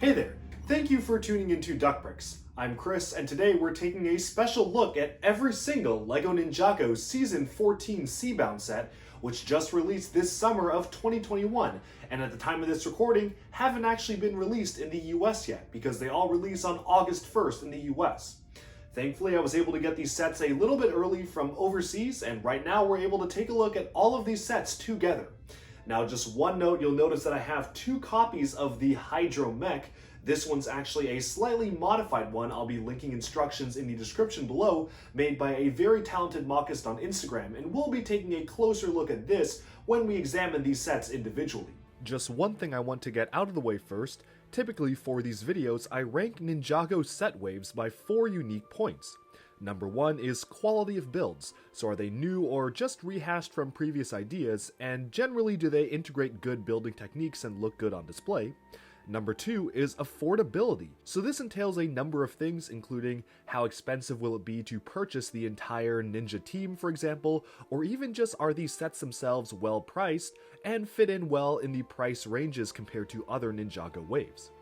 Hey there, thank you for tuning into Duckbricks. I'm Chris, and today we're taking a special look at every single LEGO Ninjago Season 14 Seabound set, which just released this summer of 2021, and at the time of this recording, haven't actually been released in the US yet, because they all release on August 1st in the US. Thankfully, I was able to get these sets a little bit early from overseas, and right now we're able to take a look at all of these sets together. Now, just one note, you'll notice that I have two copies of the Hydro Mech. This one's actually a slightly modified one. I'll be linking instructions in the description below, made by a very talented mockist on Instagram, and we'll be taking a closer look at this when we examine these sets individually. Just one thing I want to get out of the way first. Typically for these videos, I rank Ninjago set waves by 4 unique points. Number 1 is quality of builds, so are they new or just rehashed from previous ideas, and generally do they integrate good building techniques and look good on display. Number 2 is affordability, so this entails a number of things, including how expensive will it be to purchase the entire ninja team, for example, or even just are these sets themselves well priced and fit in well in the price ranges compared to other Ninjago waves.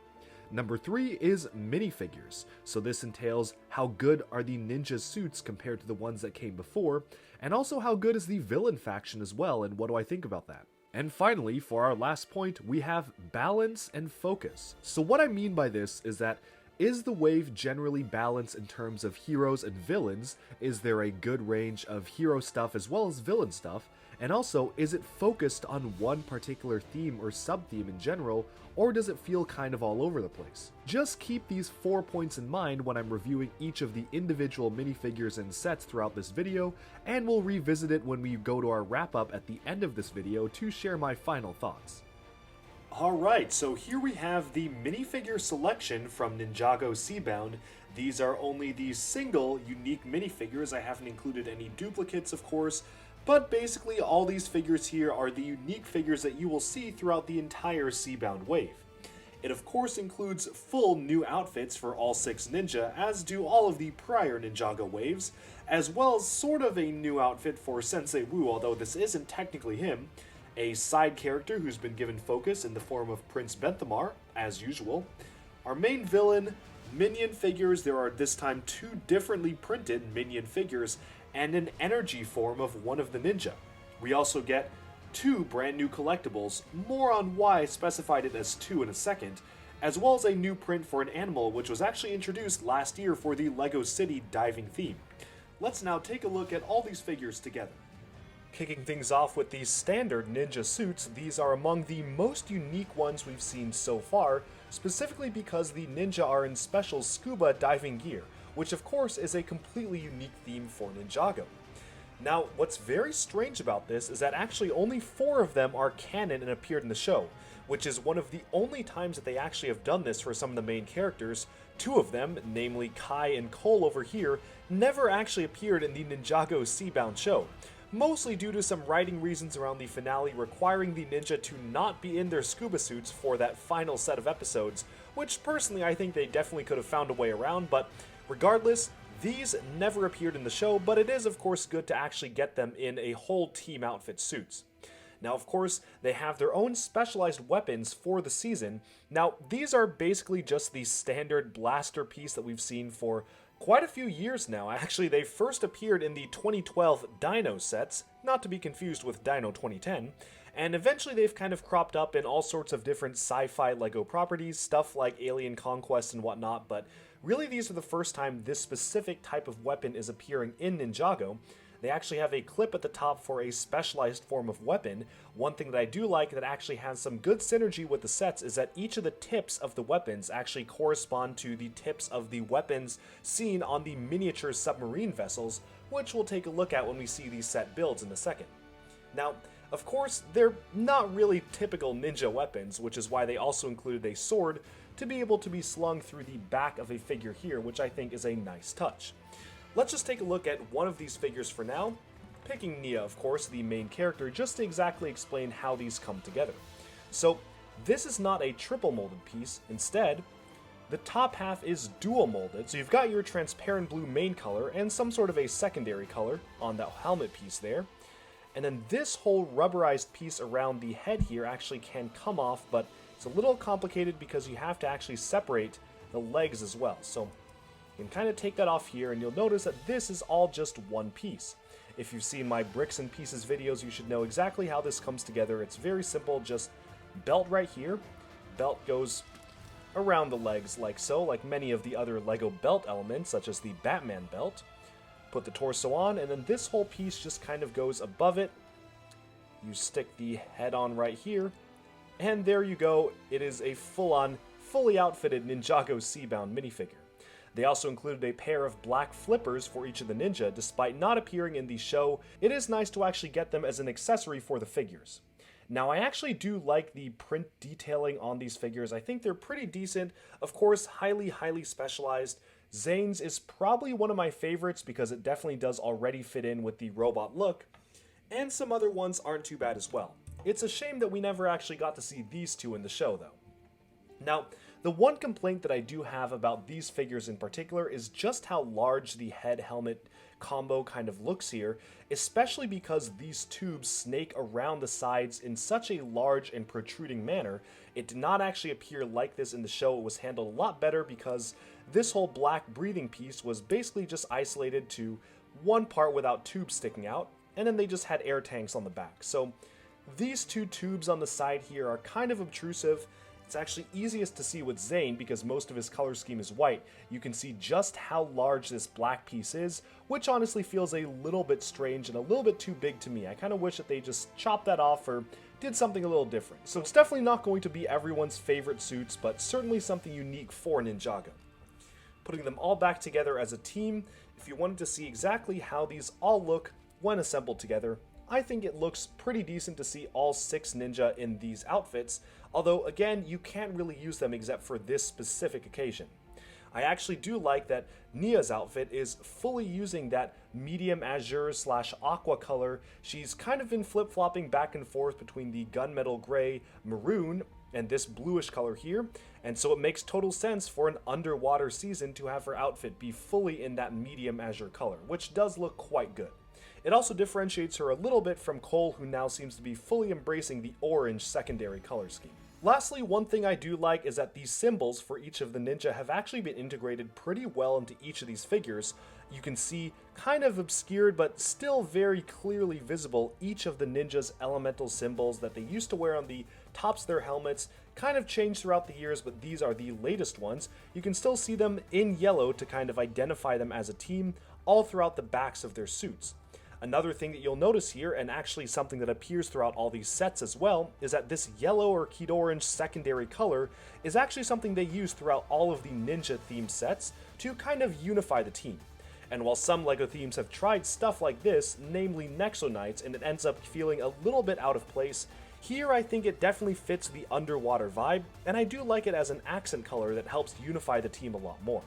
Number 3 is minifigures, so this entails how good are the ninja suits compared to the ones that came before, and also how good is the villain faction as well, and what do I think about that. And finally, for our last point, we have balance and focus. So what I mean by this is that, is the wave generally balanced in terms of heroes and villains? Is there a good range of hero stuff as well as villain stuff? And also, is it focused on one particular theme or sub-theme in general, or does it feel kind of all over the place? Just keep these 4 points in mind when I'm reviewing each of the individual minifigures and sets throughout this video, and we'll revisit it when we go to our wrap-up at the end of this video to share my final thoughts. Alright, so here we have the minifigure selection from Ninjago Seabound. These are only the single unique minifigures. I haven't included any duplicates, of course, but basically all these figures here are the unique figures that you will see throughout the entire Seabound wave. It of course includes full new outfits for all 6 ninja, as do all of the prior Ninjago waves, as well as sort of a new outfit for Sensei Wu, although this isn't technically him, a side character who's been given focus in the form of Prince Benthamar, as usual, our main villain, minion figures. There are this time 2 differently printed minion figures, and an energy form of one of the ninja. We also get 2 brand new collectibles, more on why I specified it as 2 in a second, as well as a new print for an animal which was actually introduced last year for the LEGO City diving theme. Let's now take a look at all these figures together. Kicking things off with these standard ninja suits, these are among the most unique ones we've seen so far, specifically because the ninja are in special scuba diving gear, which of course is a completely unique theme for Ninjago. Now, what's very strange about this is that actually only 4 of them are canon and appeared in the show, which is one of the only times that they actually have done this for some of the main characters. 2 of them, namely Kai and Cole over here, never actually appeared in the Ninjago Seabound show, mostly due to some writing reasons around the finale requiring the ninja to not be in their scuba suits for that final set of episodes, which personally I think they definitely could have found a way around, but regardless, these never appeared in the show, but it is of course good to actually get them in a whole team outfit suits. Now of course, they have their own specialized weapons for the season. Now these are basically just the standard blaster piece that we've seen for quite a few years now. Actually, they first appeared in the 2012 Dino sets, not to be confused with Dino 2010, and eventually they've kind of cropped up in all sorts of different sci-fi LEGO properties, stuff like Alien Conquest and whatnot, but really these are the first time this specific type of weapon is appearing in Ninjago. They actually have a clip at the top for a specialized form of weapon. One thing that I do like that actually has some good synergy with the sets is that each of the tips of the weapons actually correspond to the tips of the weapons seen on the miniature submarine vessels, which we'll take a look at when we see these set builds in a second. Now, of course, they're not really typical ninja weapons, which is why they also included a sword to be able to be slung through the back of a figure here, which I think is a nice touch. Let's just take a look at one of these figures for now, picking Nia, of course, the main character, just to exactly explain how these come together. So, this is not a triple molded piece. Instead, the top half is dual molded, so you've got your transparent blue main color and some sort of a secondary color on that helmet piece there. And then this whole rubberized piece around the head here actually can come off, but It's a little complicated because you have to actually separate the legs as well. So you can kind of take that off here, and you'll notice that this is all just one piece. If you've seen my bricks and pieces videos, you should know exactly how this comes together. It's very simple, just belt right here. Belt goes around the legs like so, like many of the other LEGO belt elements, such as the Batman belt. Put the torso on, and then this whole piece just kind of goes above it. You stick the head on right here, and there you go. It is a full-on, fully outfitted Ninjago Seabound minifigure. They also included a pair of black flippers for each of the ninja. Despite not appearing in the show, it is nice to actually get them as an accessory for the figures. Now, I actually do like the print detailing on these figures. I think they're pretty decent. Of course, highly specialized. Zane's is probably one of my favorites because it definitely does already fit in with the robot look, and some other ones aren't too bad as well. It's a shame that we never actually got to see these two in the show, though. Now, the one complaint that I do have about these figures in particular is just how large the head-helmet combo kind of looks here, especially because these tubes snake around the sides in such a large and protruding manner. It did not actually appear like this in the show. It was handled a lot better because this whole black breathing piece was basically just isolated to one part without tubes sticking out, and then they just had air tanks on the back. So these two tubes on the side here are kind of obtrusive. It's actually easiest to see with Zane because most of his color scheme is white. You can see just how large this black piece is, which honestly feels a little bit strange and a little bit too big to me. I kind of wish that they just chopped that off or did something a little different. So it's definitely not going to be everyone's favorite suits, but certainly something unique for Ninjago. Putting them all back together as a team, if you wanted to see exactly how these all look when assembled together, I think it looks pretty decent to see all 6 ninja in these outfits, although again, you can't really use them except for this specific occasion. I actually do like that Nia's outfit is fully using that medium azure / aqua color. She's kind of been flip-flopping back and forth between the gunmetal gray, maroon, and this bluish color here, and so it makes total sense for an underwater season to have her outfit be fully in that medium azure color, which does look quite good. It also differentiates her a little bit from Cole, who now seems to be fully embracing the orange secondary color scheme. Lastly, one thing I do like is that these symbols for each of the ninja have actually been integrated pretty well into each of these figures. You can see, kind of obscured but still very clearly visible, each of the ninjas' elemental symbols that they used to wear on the tops of their helmets. Kind of changed throughout the years, but these are the latest ones. You can still see them in yellow to kind of identify them as a team all throughout the backs of their suits. Another thing that you'll notice here, and actually something that appears throughout all these sets as well, is that this yellow or keyed orange secondary color is actually something they use throughout all of the ninja themed sets to kind of unify the team. And while some LEGO themes have tried stuff like this, namely Nexo Knights, and it ends up feeling a little bit out of place, here I think it definitely fits the underwater vibe, and I do like it as an accent color that helps unify the team a lot more.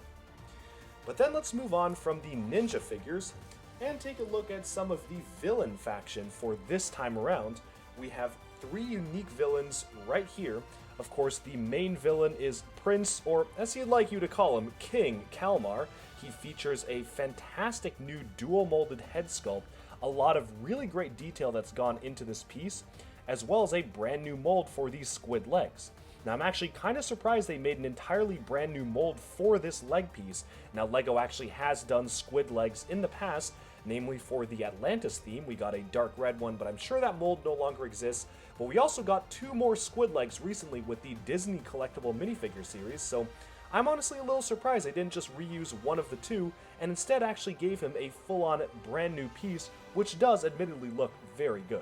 But then let's move on from the ninja figures and take a look at some of the villain faction for this time around. We have 3 unique villains right here. Of course, the main villain is Prince, or as he'd like you to call him, King Kalmar. He features a fantastic new dual molded head sculpt, a lot of really great detail that's gone into this piece, as well as a brand new mold for these squid legs. Now, I'm actually kind of surprised they made an entirely brand new mold for this leg piece. Now, LEGO actually has done squid legs in the past, namely for the Atlantis theme. We got a dark red one, but I'm sure that mold no longer exists. But we also got 2 more squid legs recently with the Disney collectible minifigure series, so I'm honestly a little surprised they didn't just reuse one of the 2, and instead actually gave him a full-on brand new piece, which does admittedly look very good.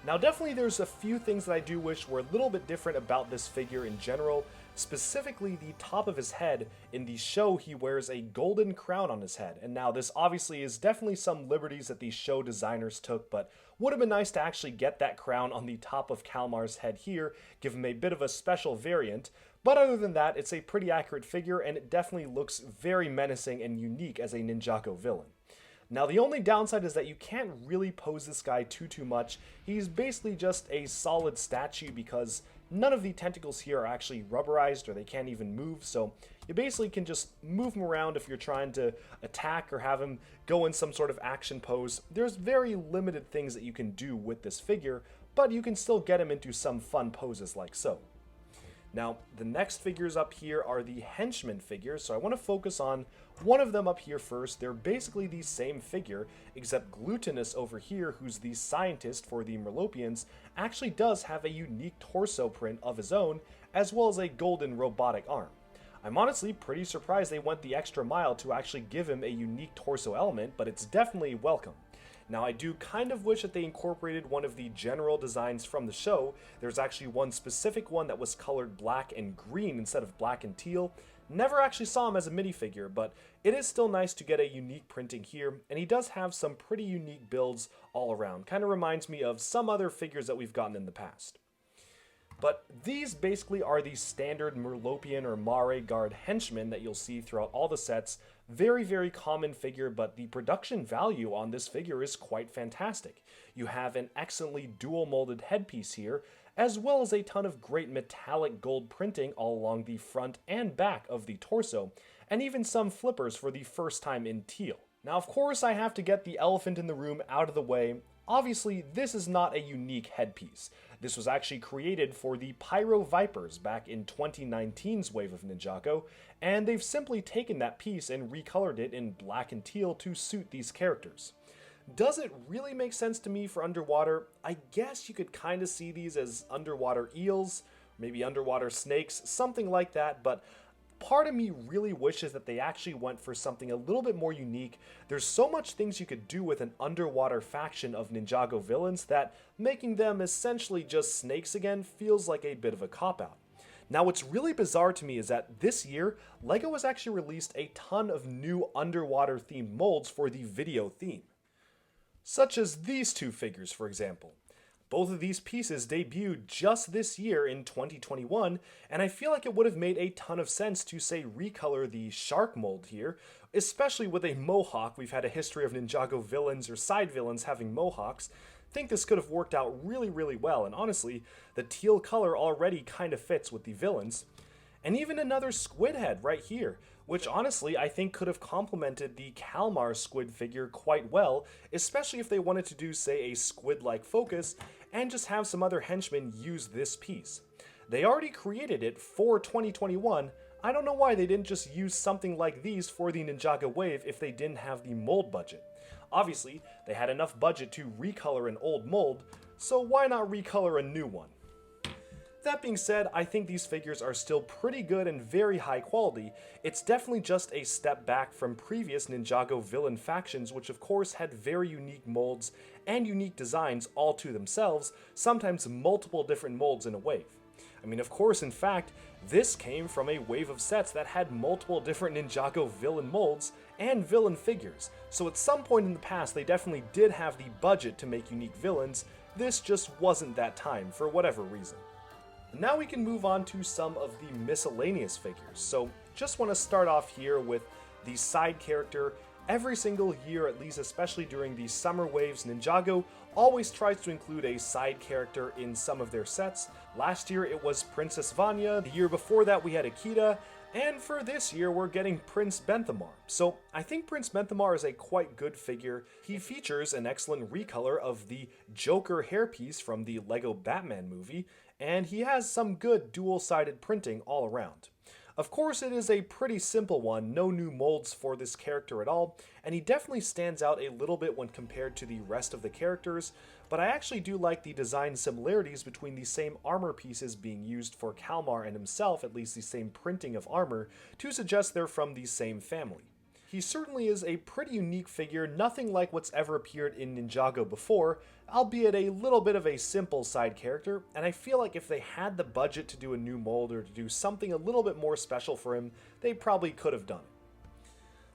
Now, definitely there's a few things that I do wish were a little bit different about this figure in general. Specifically, the top of his head. In the show, he wears a golden crown on his head. And now this obviously is definitely some liberties that these show designers took, but would have been nice to actually get that crown on the top of Kalmar's head here, give him a bit of a special variant. But other than that, it's a pretty accurate figure, and it definitely looks very menacing and unique as a Ninjago villain. Now, the only downside is that you can't really pose this guy too much. He's basically just a solid statue because none of the tentacles here are actually rubberized, or they can't even move, so you basically can just move him around if you're trying to attack or have him go in some sort of action pose. There's very limited things that you can do with this figure, but you can still get him into some fun poses like so. Now, the next figures up here are the Henchman Figures, so I want to focus on one of them up here first. They're basically the same figure, except Glutinous over here, who's the scientist for the Merlopians, actually does have a unique torso print of his own, as well as a golden robotic arm. I'm honestly pretty surprised they went the extra mile to actually give him a unique torso element, but it's definitely welcome. Now, I do kind of wish that they incorporated one of the general designs from the show. There's actually one specific one that was colored black and green instead of black and teal. Never actually saw him as a minifigure, but it is still nice to get a unique printing here, and he does have some pretty unique builds all around. Kind of reminds me of some other figures that we've gotten in the past. But these basically are the standard Merlopian or Mare Guard henchmen that you'll see throughout all the sets. Very, very common figure, but the production value on this figure is quite fantastic. You have an excellently dual molded headpiece here, as well as a ton of great metallic gold printing all along the front and back of the torso, and even some flippers for the first time in teal. Now, of course, I have to get the elephant in the room out of the way. Obviously, this is not a unique headpiece. This was actually created for the Pyro Vipers back in 2019's wave of Ninjago, and they've simply taken that piece and recolored it in black and teal to suit these characters. Does it really make sense to me for underwater? I guess you could kind of see these as underwater eels, maybe underwater snakes, something like that, but part of me really wishes that they actually went for something a little bit more unique. There's so much things you could do with an underwater faction of Ninjago villains that making them essentially just snakes again feels like a bit of a cop-out. Now, what's really bizarre to me is that this year, LEGO has actually released a ton of new underwater themed molds for the video theme. Such as these two figures, for example. Both of these pieces debuted just this year in 2021, and I feel like it would have made a ton of sense to, say, recolor the shark mold here, especially with a mohawk. We've had a history of Ninjago villains or side villains having mohawks. I think this could have worked out really, really well, and honestly, the teal color already kind of fits with the villains. And even another squid head right here, which honestly I think could have complemented the Kalmar squid figure quite well, especially if they wanted to do, say, a squid-like focus and just have some other henchmen use this piece. They already created it for 2021. I don't know why they didn't just use something like these for the Ninjago wave if they didn't have the mold budget. Obviously, they had enough budget to recolor an old mold, so why not recolor a new one? That being said, I think these figures are still pretty good and very high quality. It's definitely just a step back from previous Ninjago villain factions, which of course had very unique molds and unique designs all to themselves, sometimes multiple different molds in a wave. I mean, of course, in fact, this came from a wave of sets that had multiple different Ninjago villain molds and villain figures, so at some point in the past they definitely did have the budget to make unique villains. This just wasn't that time for whatever reason. Now we can move on to some of the miscellaneous figures. So just want to start off here with the side character. Every single year, at least especially during the summer waves, Ninjago always tries to include a side character in some of their sets. Last year it was Princess Vanya, the year before that we had Akita, and for this year we're getting Prince Benthamar. So I think Prince Benthamar is a quite good figure. He features an excellent recolor of the Joker hairpiece from the LEGO Batman movie, and he has some good dual-sided printing all around. Of course, it is a pretty simple one, no new molds for this character at all, and he definitely stands out a little bit when compared to the rest of the characters, but I actually do like the design similarities between the same armor pieces being used for Kalmar and himself, at least the same printing of armor, to suggest they're from the same family. He certainly is a pretty unique figure, nothing like what's ever appeared in Ninjago before, albeit a little bit of a simple side character, and I feel like if they had the budget to do a new mold or to do something a little bit more special for him, they probably could have done it.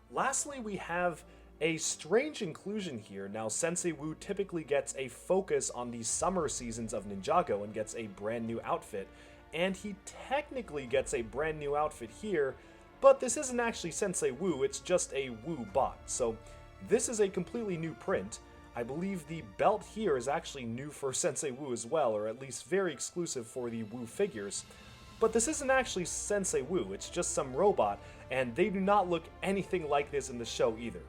Lastly, we have a strange inclusion here. Now, Sensei Wu typically gets a focus on the summer seasons of Ninjago and gets a brand new outfit, and he technically gets a brand new outfit here, but this isn't actually Sensei Wu, it's just a Wu bot. So this is a completely new print. I believe the belt here is actually new for Sensei Wu as well, or at least very exclusive for the Wu figures. But this isn't actually Sensei Wu, it's just some robot, and they do not look anything like this in the show either.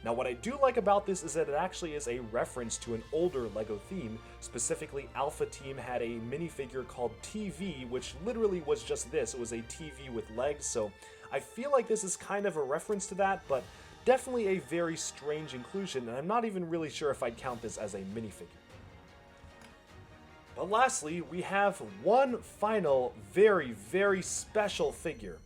Now what I do like about this is that it actually is a reference to an older LEGO theme. Specifically, Alpha Team had a minifigure called TV, which literally was just this. It was a TV with legs, so I feel like this is kind of a reference to that, but definitely a very strange inclusion, and I'm not even really sure if I'd count this as a minifigure. But lastly, we have one final very special figure.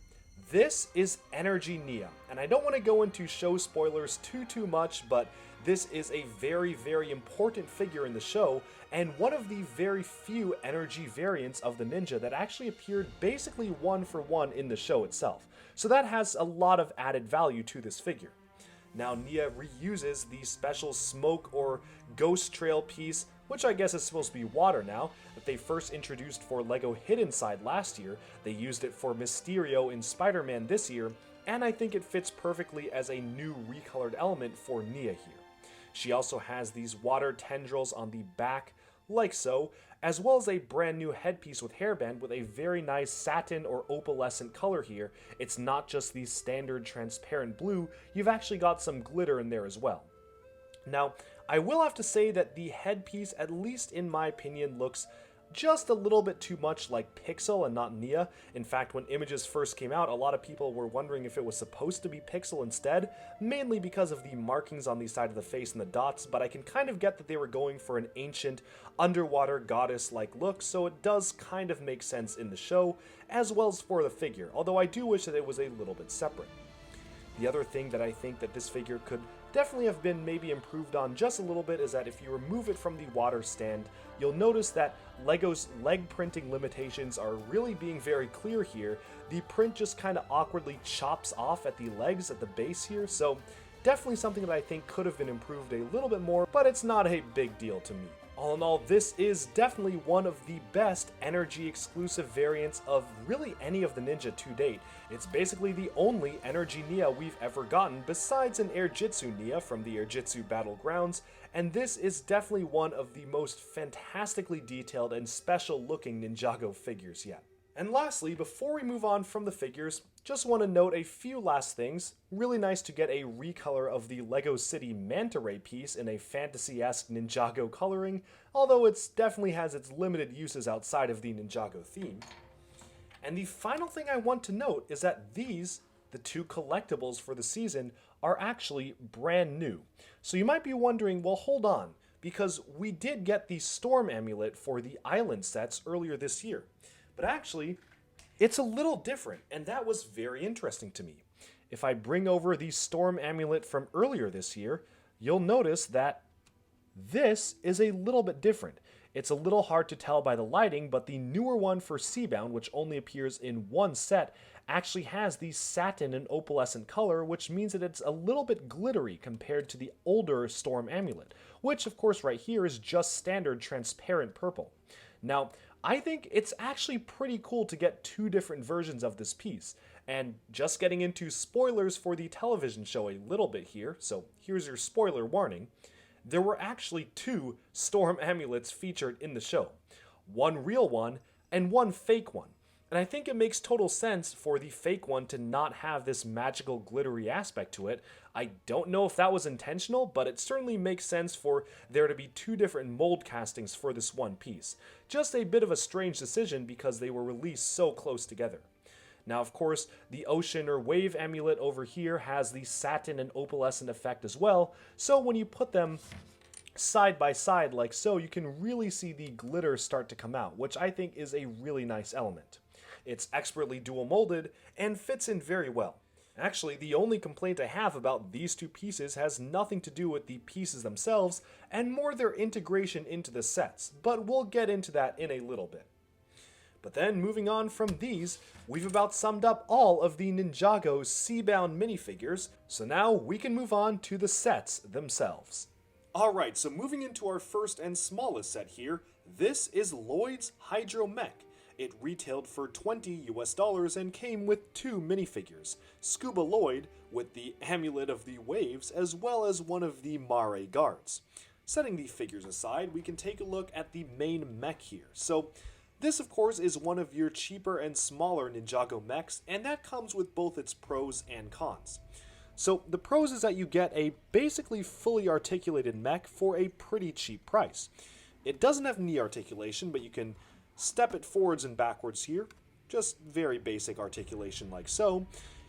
This is Energy Nia, and I don't want to go into show spoilers too much, but this is a very important figure in the show, and one of the very few energy variants of the ninja that actually appeared basically one for one in the show itself. So that has a lot of added value to this figure. Now Nia reuses the special smoke or ghost trail piece, which I guess is supposed to be water now, that they first introduced for LEGO Hidden Side last year. They used it for Mysterio in Spider-Man this year, and I think it fits perfectly as a new recolored element for Nia here. She also has these water tendrils on the back, like so, as well as a brand new headpiece with hairband with a very nice satin or opalescent color here. It's not just the standard transparent blue, you've actually got some glitter in there as well. Now, I will have to say that the headpiece, at least in my opinion, looks just a little bit too much like Pixel and not Nia. In fact, when images first came out, a lot of people were wondering if it was supposed to be Pixel instead, mainly because of the markings on the side of the face and the dots, but I can kind of get that they were going for an ancient, underwater goddess-like look, so it does kind of make sense in the show, as well as for the figure, although I do wish that it was a little bit separate. The other thing that I think that this figure could definitely have been maybe improved on just a little bit is that if you remove it from the water stand, you'll notice that LEGO's leg printing limitations are really being very clear here. The print just kind of awkwardly chops off at the legs at the base here, so definitely something that I think could have been improved a little bit more, but it's not a big deal to me. All in all, this is definitely one of the best energy exclusive variants of really any of the ninja to date. It's basically the only energy Nia we've ever gotten besides an Airjitsu Nia from the Airjitsu Battlegrounds, and this is definitely one of the most fantastically detailed and special looking Ninjago figures yet. And lastly, before we move on from the figures, just want to note a few last things. Really nice to get a recolor of the LEGO City Manta Ray piece in a fantasy-esque Ninjago coloring, although it definitely has its limited uses outside of the Ninjago theme. And the final thing I want to note is that these, the two collectibles for the season, are actually brand new. So you might be wondering, well, hold on, because we did get the Storm Amulet for the Island sets earlier this year. But actually, it's a little different, and that was very interesting to me. If I bring over the Storm Amulet from earlier this year, you'll notice that this is a little bit different. It's a little hard to tell by the lighting, but the newer one for Seabound, which only appears in one set, actually has the satin and opalescent color, which means that it's a little bit glittery compared to the older Storm Amulet, which of course right here is just standard transparent purple. Now, I think it's actually pretty cool to get two different versions of this piece, and just getting into spoilers for the television show a little bit here, so here's your spoiler warning. There were actually two Storm Amulets featured in the show. One real one and one fake one. And I think it makes total sense for the fake one to not have this magical glittery aspect to it. I don't know if that was intentional, but it certainly makes sense for there to be two different mold castings for this one piece. Just a bit of a strange decision because they were released so close together. Now, of course, the Ocean or Wave Amulet over here has the satin and opalescent effect as well, so when you put them side by side like so, you can really see the glitter start to come out, which I think is a really nice element. It's expertly dual molded and fits in very well. Actually, the only complaint I have about these two pieces has nothing to do with the pieces themselves and more their integration into the sets, but we'll get into that in a little bit. But then, moving on from these, we've about summed up all of the Ninjago Seabound minifigures, so now we can move on to the sets themselves. Alright, so moving into our first and smallest set here, this is Lloyd's Hydro Mech. It retailed for $20 US and came with two minifigures, Scuba Lloyd with the Amulet of the Waves as well as one of the Mare guards. Setting the figures aside, we can take a look at the main mech here. So this of course is one of your cheaper and smaller Ninjago mechs, and that comes with both its pros and cons. So the pros is that you get a basically fully articulated mech for a pretty cheap price. It doesn't have knee articulation, but you can step it forwards and backwards here. Just very basic articulation like so.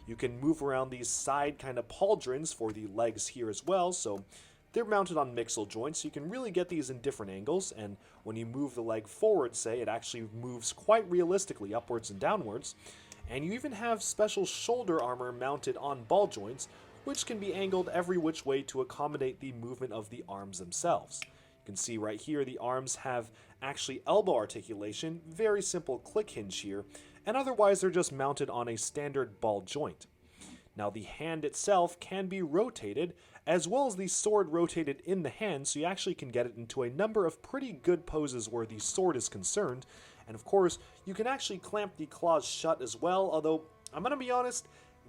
You can move around these side kind of pauldrons for the legs here as well, so they're mounted on mixel joints, so you can really get these in different angles, and when you move the leg forward, say, it actually moves quite realistically upwards and downwards. And you even have special shoulder armor mounted on ball joints, which can be angled every which way to accommodate the movement of the arms themselves. You can see right here the arms have actually elbow articulation, very simple click hinge here, and otherwise they're just mounted on a standard ball joint. Now the hand itself can be rotated, as well as the sword rotated in the hand, so you actually can get it into a number of pretty good poses where the sword is concerned. And of course, you can actually clamp the claws shut as well, although I'm going to be honest,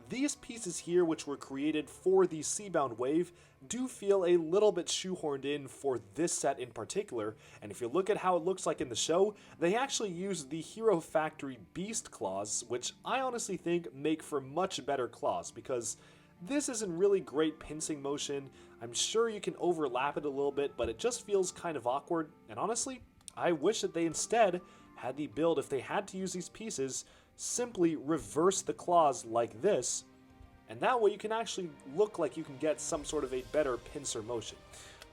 these pieces here, which were created for the Seabound wave, do feel a little bit shoehorned in for this set in particular, and if you look at how it looks like in the show, they actually use the Hero Factory Beast claws, which I honestly think make for much better claws, because this isn't really great pincing motion. I'm sure you can overlap it a little bit, but it just feels kind of awkward, and honestly, I wish that they instead had the build, if they had to use these pieces, simply reverse the claws like this, and that way you can actually look like you can get some sort of a better pincer motion.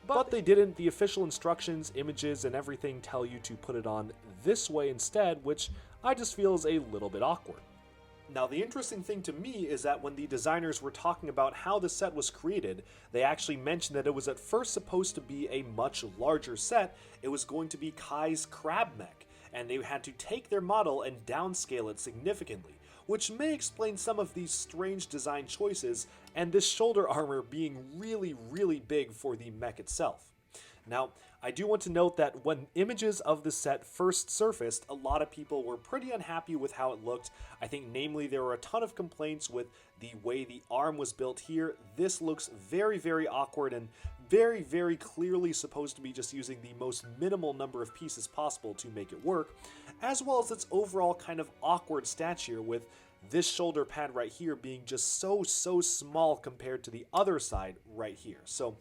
But they didn't. The official instructions, images, and everything tell you to put it on this way instead, which I just feel is a little bit awkward. Now, the interesting thing to me is that when the designers were talking about how the set was created, they actually mentioned that it was at first supposed to be a much larger set. It was going to be Kai's crab mech, and they had to take their model and downscale it significantly, which may explain some of these strange design choices, and this shoulder armor being really, really big for the mech itself. Now, I do want to note that when images of the set first surfaced, a lot of people were pretty unhappy with how it looked. I think namely there were a ton of complaints with the way the arm was built here. This looks very, very awkward and very, very clearly supposed to be just using the most minimal number of pieces possible to make it work, as well as its overall kind of awkward stature with this shoulder pad right here being just so small compared to the other side right here. So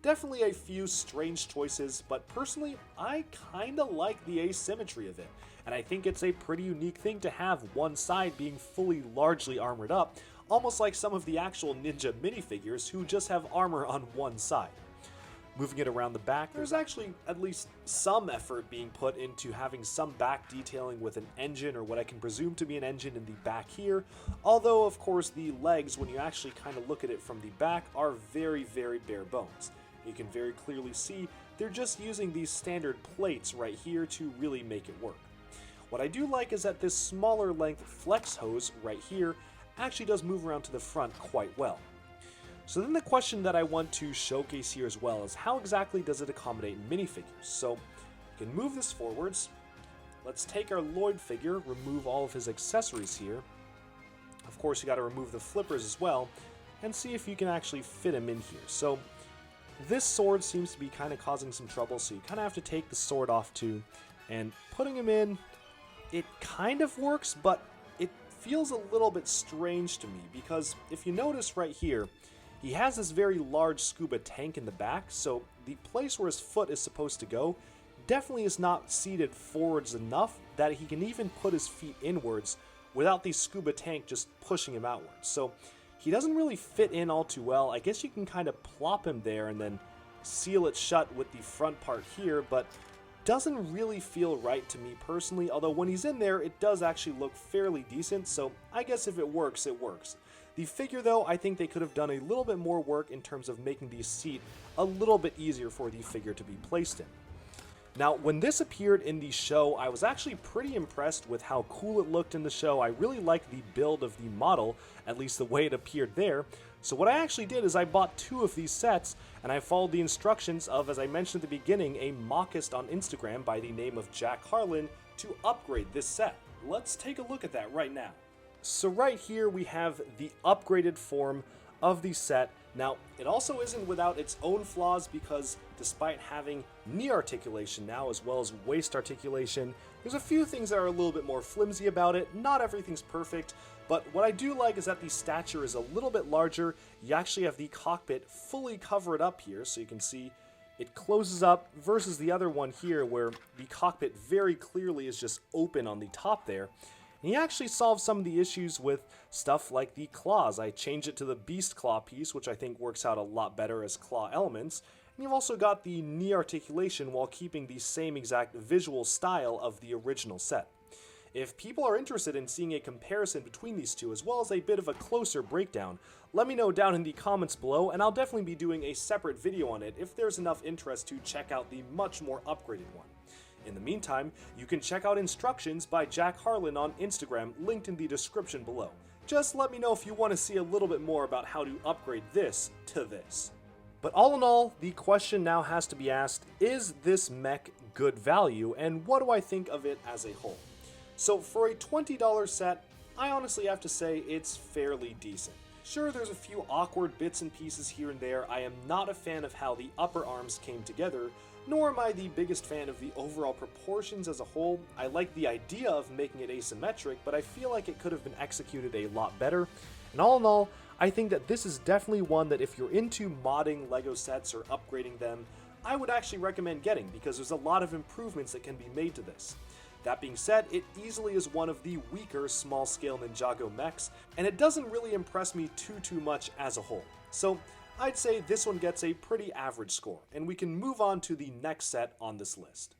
definitely a few strange choices, but personally, I kinda like the asymmetry of it, and I think it's a pretty unique thing to have one side being fully largely armored up, almost like some of the actual Ninja minifigures who just have armor on one side. Moving it around the back, there's actually at least some effort being put into having some back detailing with an engine, or what I can presume to be an engine, in the back here, although of course the legs, when you actually kind of look at it from the back, are very, very bare bones. You can very clearly see they're just using these standard plates right here to really make it work. What I do like is that this smaller length flex hose right here actually does move around to the front quite well. So then the question that I want to showcase here as well is how exactly does it accommodate minifigures? So you can move this forwards. Let's take our Lloyd figure, remove all of his accessories here. Of course, you got to remove the flippers as well, and see if you can actually fit him in here. So this sword seems to be kind of causing some trouble, so you kind of have to take the sword off too. And putting him in, it kind of works, but it feels a little bit strange to me, because if you notice right here, he has this very large scuba tank in the back, so the place where his foot is supposed to go definitely is not seated forwards enough that he can even put his feet inwards without the scuba tank just pushing him outwards. So he doesn't really fit in all too well. I guess you can kind of plop him there and then seal it shut with the front part here, but doesn't really feel right to me personally, although when he's in there, it does actually look fairly decent, so I guess if it works, it works. The figure, though, I think they could have done a little bit more work in terms of making the seat a little bit easier for the figure to be placed in. Now, when this appeared in the show, I was actually pretty impressed with how cool it looked in the show. I really liked the build of the model, at least the way it appeared there. So what I actually did is I bought 2 of these sets, and I followed the instructions of, as I mentioned at the beginning, a mockist on Instagram by the name of Jack Harlan to upgrade this set. Let's take a look at that right now. So right here we have the upgraded form of the set. Now, it also isn't without its own flaws, because despite having knee articulation now as well as waist articulation, There's a few things that are a little bit more flimsy about it, not everything's perfect, but what I do like is that the stature is a little bit larger. You actually have the cockpit fully covered up here, so you can see it closes up versus the other one here where the cockpit very clearly is just open on the top there. And he actually solved some of the issues with stuff like the claws. I changed it to the beast claw piece, which I think works out a lot better as claw elements. And you've also got the knee articulation while keeping the same exact visual style of the original set. If people are interested in seeing a comparison between these two, as well as a bit of a closer breakdown, let me know down in the comments below, and I'll definitely be doing a separate video on it if there's enough interest to check out the much more upgraded one. In the meantime, you can check out instructions by Jack Harlan on Instagram, linked in the description below. Just let me know if you want to see a little bit more about how to upgrade this to this. But all in all, the question now has to be asked, is this mech good value, and what do I think of it as a whole? So for a $20 set, I honestly have to say it's fairly decent. Sure, there's a few awkward bits and pieces here and there. I am not a fan of how the upper arms came together, nor am I the biggest fan of the overall proportions as a whole. I like the idea of making it asymmetric, but I feel like it could have been executed a lot better. And all in all, I think that this is definitely one that if you're into modding LEGO sets or upgrading them, I would actually recommend getting, because there's a lot of improvements that can be made to this. That being said, it easily is one of the weaker small-scale Ninjago mechs, and it doesn't really impress me too much as a whole. So I'd say this one gets a pretty average score, and we can move on to the next set on this list.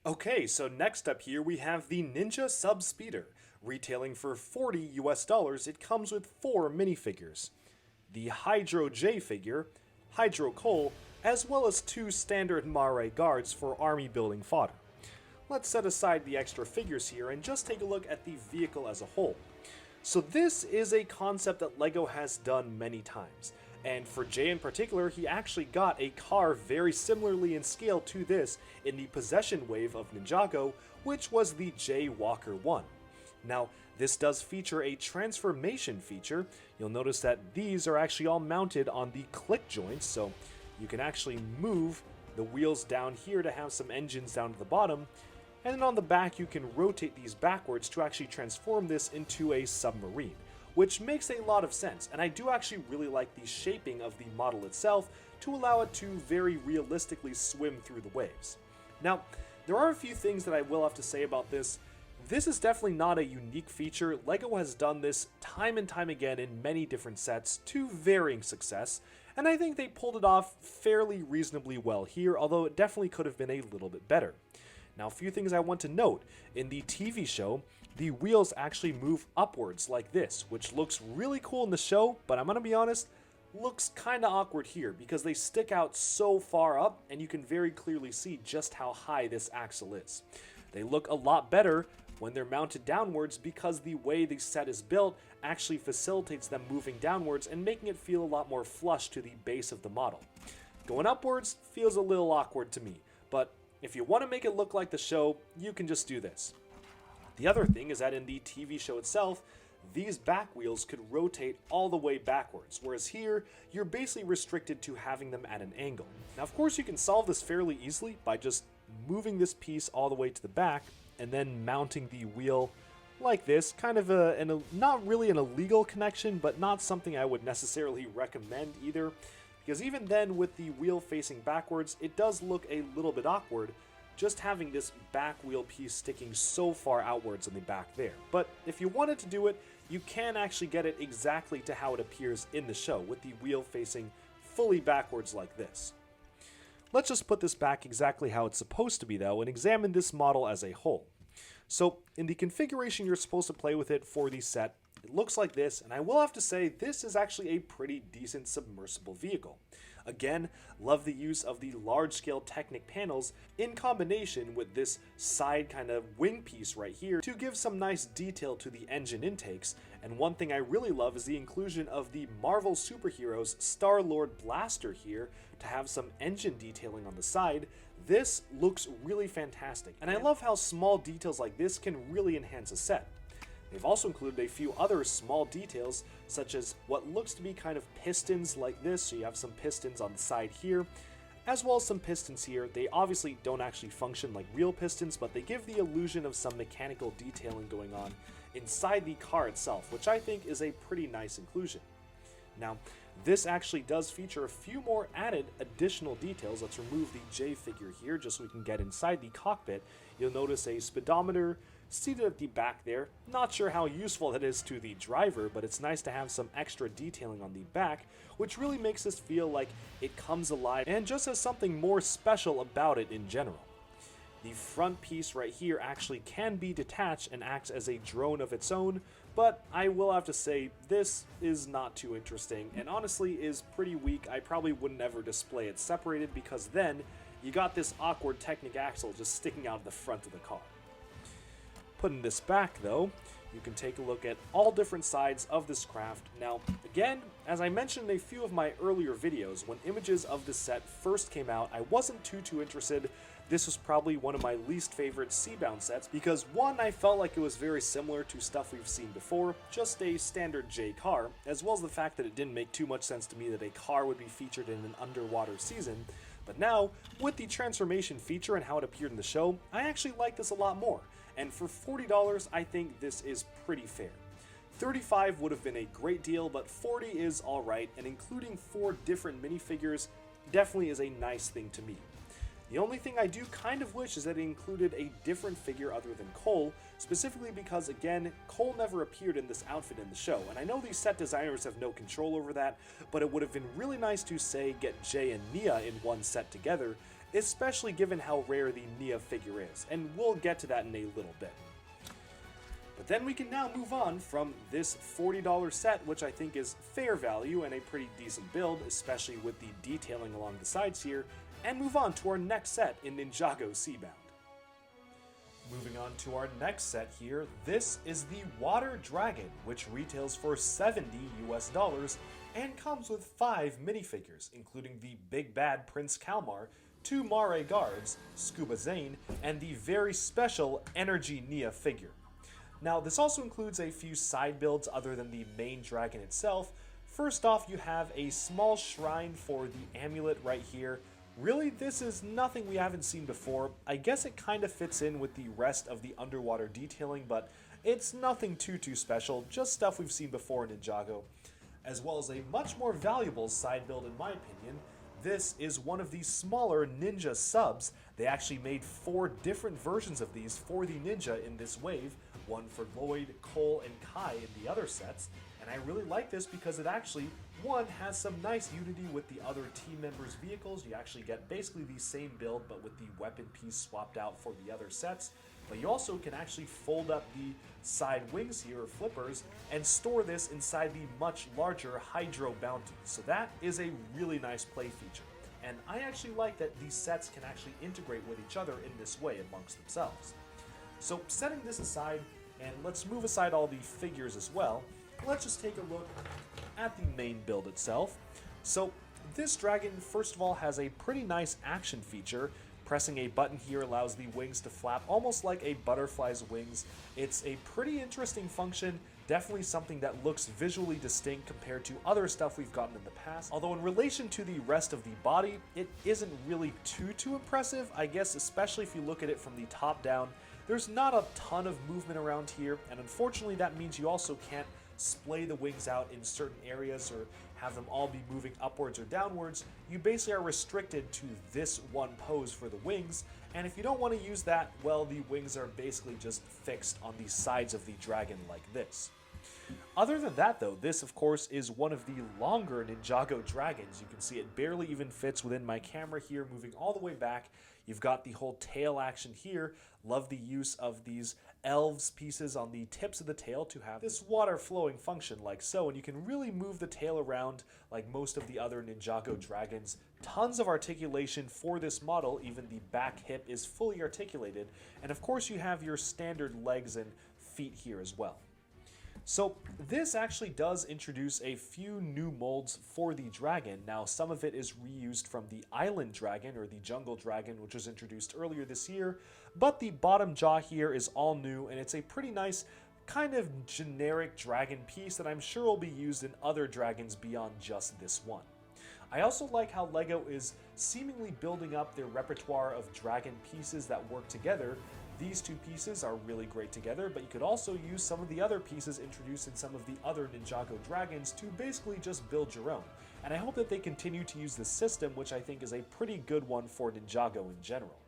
Okay, so next up here we have the Ninja Sub Speeder. Retailing for $40 US, it comes with 4 minifigures. The Hydro J figure, Hydro Cole, as well as 2 standard Mare guards for army building fodder. Let's set aside the extra figures here and just take a look at the vehicle as a whole. So this is a concept that LEGO has done many times. And for Jay in particular, he actually got a car very similarly in scale to this in the possession wave of Ninjago, which was the Jay Walker 1. Now, this does feature a transformation feature. You'll notice that these are actually all mounted on the click joints, so you can actually move the wheels down here to have some engines down to the bottom, and then on the back you can rotate these backwards to actually transform this into a submarine, which makes a lot of sense, and I do actually really like the shaping of the model itself to allow it to very realistically swim through the waves. Now, there are a few things that I will have to say about this. This is definitely not a unique feature. LEGO has done this time and time again in many different sets to varying success, and I think they pulled it off fairly reasonably well here, although it definitely could have been a little bit better. Now, a few things I want to note. In the TV show, the wheels actually move upwards like this, which looks really cool in the show, but I'm gonna be honest, looks kinda awkward here because they stick out so far up and you can very clearly see just how high this axle is. They look a lot better when they're mounted downwards because the way the set is built actually facilitates them moving downwards and making it feel a lot more flush to the base of the model. Going upwards feels a little awkward to me, but if you want to make it look like the show, you can just do this. The other thing is that in the TV show itself, these back wheels could rotate all the way backwards, whereas here, you're basically restricted to having them at an angle. Now, of course, you can solve this fairly easily by just moving this piece all the way to the back and then mounting the wheel like this, kind of not really an illegal connection, but not something I would necessarily recommend either, because even then with the wheel facing backwards, it does look a little bit awkward, just having this back wheel piece sticking so far outwards in the back there. But if you wanted to do it, you can actually get it exactly to how it appears in the show, with the wheel facing fully backwards like this. Let's just put this back exactly how it's supposed to be though, and examine this model as a whole. So in the configuration you're supposed to play with it for the set, it looks like this, and I will have to say this is actually a pretty decent submersible vehicle. Again, love the use of the large-scale Technic panels in combination with this side kind of wing piece right here to give some nice detail to the engine intakes, and one thing I really love is the inclusion of the Marvel superheroes Star-Lord blaster here to have some engine detailing on the side. This looks really fantastic, and I love how small details like this can really enhance a set. They've also included a few other small details, such as what looks to be kind of pistons like this, so you have some pistons on the side here, as well as some pistons here. They obviously don't actually function like real pistons, but they give the illusion of some mechanical detailing going on inside the car itself, which I think is a pretty nice inclusion. Now, this actually does feature a few more added additional details. Let's remove the J figure here just so we can get inside the cockpit. You'll notice a speedometer seated at the back there. Not sure how useful that is to the driver, but it's nice to have some extra detailing on the back, which really makes this feel like it comes alive and just has something more special about it in general. The front piece right here actually can be detached and acts as a drone of its own, but I will have to say this is not too interesting and honestly is pretty weak. I probably wouldn't ever display it separated because then you got this awkward Technic axle just sticking out of the front of the car. Putting this back though, you can take a look at all different sides of this craft. Now, again, as I mentioned in a few of my earlier videos, when images of this set first came out, I wasn't too interested. This was probably one of my least favorite Seabound sets because one, I felt like it was very similar to stuff we've seen before, just a standard J car, as well as the fact that it didn't make too much sense to me that a car would be featured in an underwater season. But now, with the transformation feature and how it appeared in the show, I actually like this a lot more. And for $40, I think this is pretty fair. $35 would have been a great deal, but $40 is alright, and including 4 different minifigures definitely is a nice thing to me. The only thing I do kind of wish is that it included a different figure other than Cole, specifically because, again, Cole never appeared in this outfit in the show, and I know these set designers have no control over that, but it would have been really nice to, say, get Jay and Nia in one set together, especially given how rare the Nia figure is, and we'll get to that in a little bit. But then we can now move on from this $40 set, which I think is fair value and a pretty decent build, especially with the detailing along the sides here, and move on to our next set in Ninjago Seabound. Moving on to our next set here, this is the Water Dragon, which retails for $70 US and comes with 5 minifigures, including the Big Bad Prince Kalmar, 2 Mare guards, Scuba Zane, and the very special Energy Nia figure. Now, this also includes a few side builds other than the main dragon itself. First off, you have a small shrine for the Amulet right here. Really, this is nothing we haven't seen before. I guess it kind of fits in with the rest of the underwater detailing, but it's nothing too special, just stuff we've seen before in Ninjago. As well as a much more valuable side build in my opinion. This is one of the smaller ninja subs. They actually made 4 different versions of these for the ninja in this wave, one for Lloyd, Cole, and Kai in the other sets, and I really like this because it actually, one, has some nice unity with the other team members' vehicles. You actually get basically the same build but with the weapon piece swapped out for the other sets, but you also can actually fold up the side wings here, or flippers, and store this inside the much larger Hydro Bounty. So that is a really nice play feature. And I actually like that these sets can actually integrate with each other in this way amongst themselves. So setting this aside, and let's move aside all the figures as well, let's just take a look at the main build itself. So this dragon, first of all, has a pretty nice action feature. Pressing a button here allows the wings to flap almost like a butterfly's wings. It's a pretty interesting function, definitely something that looks visually distinct compared to other stuff we've gotten in the past. Although in relation to the rest of the body, it isn't really too impressive, I guess, especially if you look at it from the top down. There's not a ton of movement around here, and unfortunately that means you also can't splay the wings out in certain areas or have them all be moving upwards or downwards. You basically are restricted to this one pose for the wings, and if you don't want to use that, well, the wings are basically just fixed on the sides of the dragon like this. Other than that though, this of course is one of the longer Ninjago dragons. You can see it barely even fits within my camera here, moving all the way back. You've got the whole tail action here. Love the use of these elves pieces on the tips of the tail to have this water flowing function like so, and you can really move the tail around like most of the other Ninjago dragons. Tons of articulation for this model, even the back hip is fully articulated, and of course you have your standard legs and feet here as well. So this actually does introduce a few new molds for the dragon. Now some of it is reused from the Island Dragon or the Jungle Dragon, which was introduced earlier this year, but the bottom jaw here is all new, and it's a pretty nice kind of generic dragon piece that I'm sure will be used in other dragons beyond just this one. I also like how LEGO is seemingly building up their repertoire of dragon pieces that work together. These two pieces are really great together, but you could also use some of the other pieces introduced in some of the other Ninjago dragons to basically just build your own. And I hope that they continue to use this system, which I think is a pretty good one for Ninjago in general.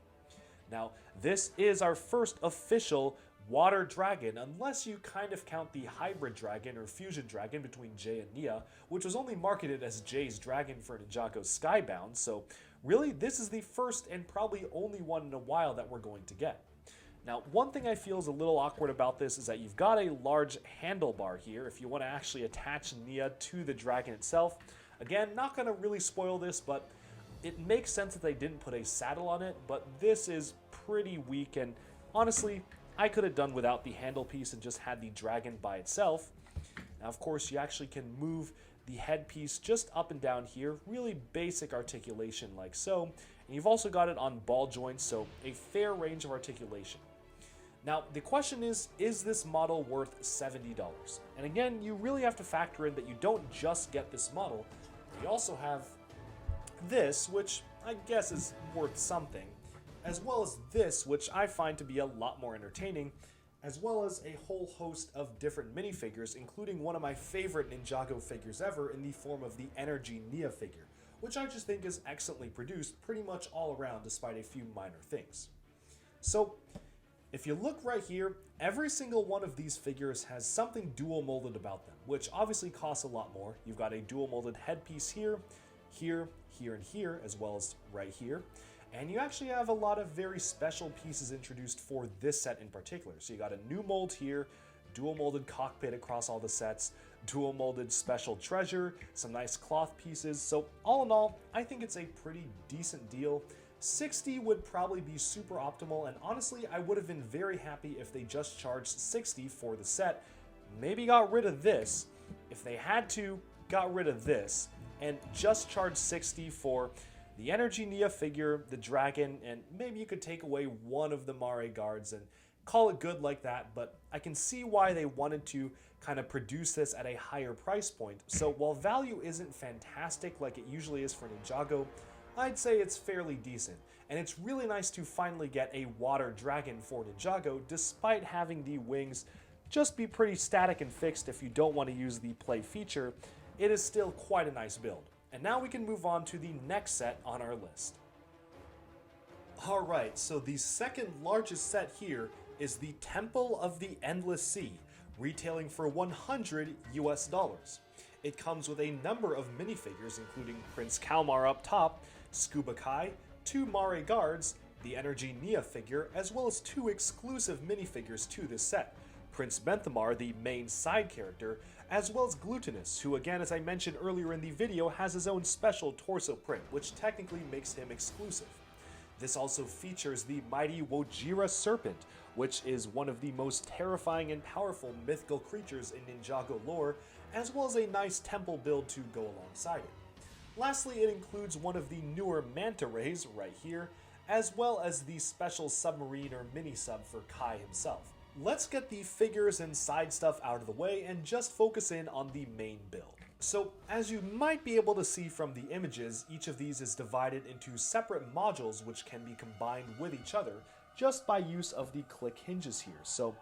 Now, this is our first official water dragon, unless you kind of count the hybrid dragon or fusion dragon between Jay and Nia, which was only marketed as Jay's dragon for Ninjago Skybound, so really this is the first and probably only one in a while that we're going to get. Now, one thing I feel is a little awkward about this is that you've got a large handlebar here if you want to actually attach Nia to the dragon itself. Again, not going to really spoil this, but it makes sense that they didn't put a saddle on it, but this is pretty weak, and honestly, I could have done without the handle piece and just had the dragon by itself. Now, of course, you actually can move the headpiece just up and down here, really basic articulation like so, and you've also got it on ball joints, so a fair range of articulation. Now, the question is this model worth $70? And again, you really have to factor in that you don't just get this model, you also have this, which I guess is worth something, as well as this, which I find to be a lot more entertaining, as well as a whole host of different minifigures, including one of my favorite Ninjago figures ever in the form of the Energy Nia figure, which I just think is excellently produced pretty much all around despite a few minor things. So, if you look right here, every single one of these figures has something dual molded about them, which obviously costs a lot more. You've got a dual molded headpiece here, here, here, and here, as well as right here. And you actually have a lot of very special pieces introduced for this set in particular. So you got a new mold here, dual molded cockpit across all the sets, dual molded special treasure, some nice cloth pieces. So all in all, I think it's a pretty decent deal. 60 would probably be super optimal, and honestly, I would have been very happy if they just charged 60 for the set, maybe got rid of this. If they had to, got rid of this, and just charged 60 for the Energy Nia figure, the dragon, and maybe you could take away one of the Mare guards and call it good like that, but I can see why they wanted to kind of produce this at a higher price point. So while value isn't fantastic like it usually is for Ninjago, I'd say it's fairly decent, and it's really nice to finally get a water dragon for Ninjago, despite having the wings just be pretty static and fixed if you don't want to use the play feature. It is still quite a nice build. And now we can move on to the next set on our list. Alright, so the second largest set here is the Temple of the Endless Sea, retailing for $100 US. It comes with a number of minifigures, including Prince Kalmar up top, Scuba Kai, 2 Mare guards, the Energy Nia figure, as well as 2 exclusive minifigures to this set. Prince Benthamar, the main side character, as well as Glutinous, who again, as I mentioned earlier in the video, has his own special torso print, which technically makes him exclusive. This also features the mighty Wojira Serpent, which is one of the most terrifying and powerful mythical creatures in Ninjago lore, as well as a nice temple build to go alongside it. Lastly, it includes one of the newer manta rays right here, as well as the special submarine or mini-sub for Kai himself. Let's get the figures and side stuff out of the way and just focus in on the main build. So, as you might be able to see from the images, each of these is divided into separate modules which can be combined with each other just by use of the click hinges here. So,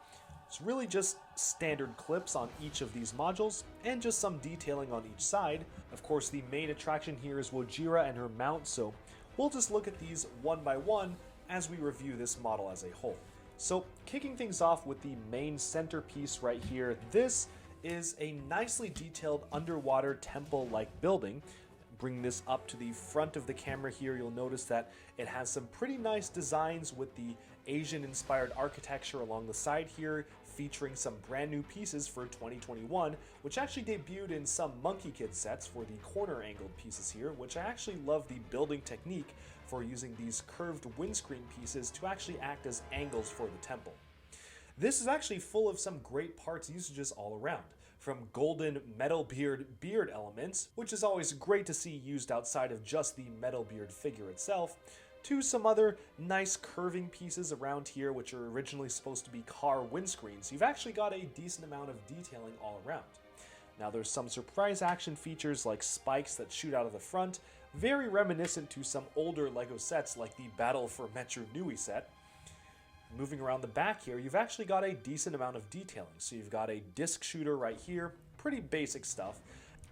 it's really just standard clips on each of these modules and just some detailing on each side. Of course, the main attraction here is Wojira and her mount, so we'll just look at these one by one as we review this model as a whole. So, kicking things off with the main centerpiece right here, this is a nicely detailed underwater temple-like building. Bring this up to the front of the camera here, you'll notice that it has some pretty nice designs with the Asian-inspired architecture along the side here, featuring some brand new pieces for 2021, which actually debuted in some Monkey Kid sets for the corner-angled pieces here, which I actually love the building technique for using these curved windscreen pieces to actually act as angles for the temple. This is actually full of some great parts usages all around, from golden metal beard elements, which is always great to see used outside of just the metal beard figure itself, to some other nice curving pieces around here which are originally supposed to be car windscreens. You've actually got a decent amount of detailing all around. Now there's some surprise action features like spikes that shoot out of the front, very reminiscent to some older LEGO sets like the Battle for Metru Nui set. Moving around the back here, you've actually got a decent amount of detailing. So you've got a disc shooter right here, pretty basic stuff,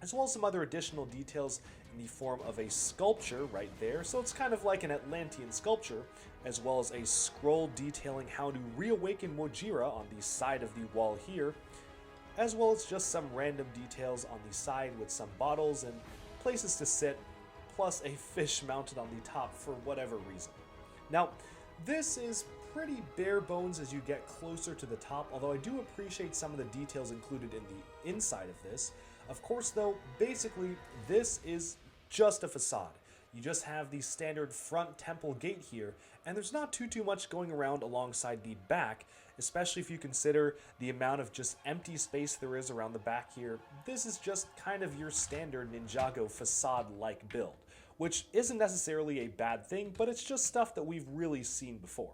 as well as some other additional details in the form of a sculpture right there. So it's kind of like an Atlantean sculpture, as well as a scroll detailing how to reawaken Wojira on the side of the wall here, as well as just some random details on the side with some bottles and places to sit, plus a fish mounted on the top for whatever reason. Now, this is pretty bare bones as you get closer to the top, although I do appreciate some of the details included in the inside of this. Of course, though, basically, this is just a facade. You just have the standard front temple gate here, and there's not too much going around alongside the back, especially if you consider the amount of just empty space there is around the back here. This is just kind of your standard Ninjago facade-like build, which isn't necessarily a bad thing, but it's just stuff that we've really seen before.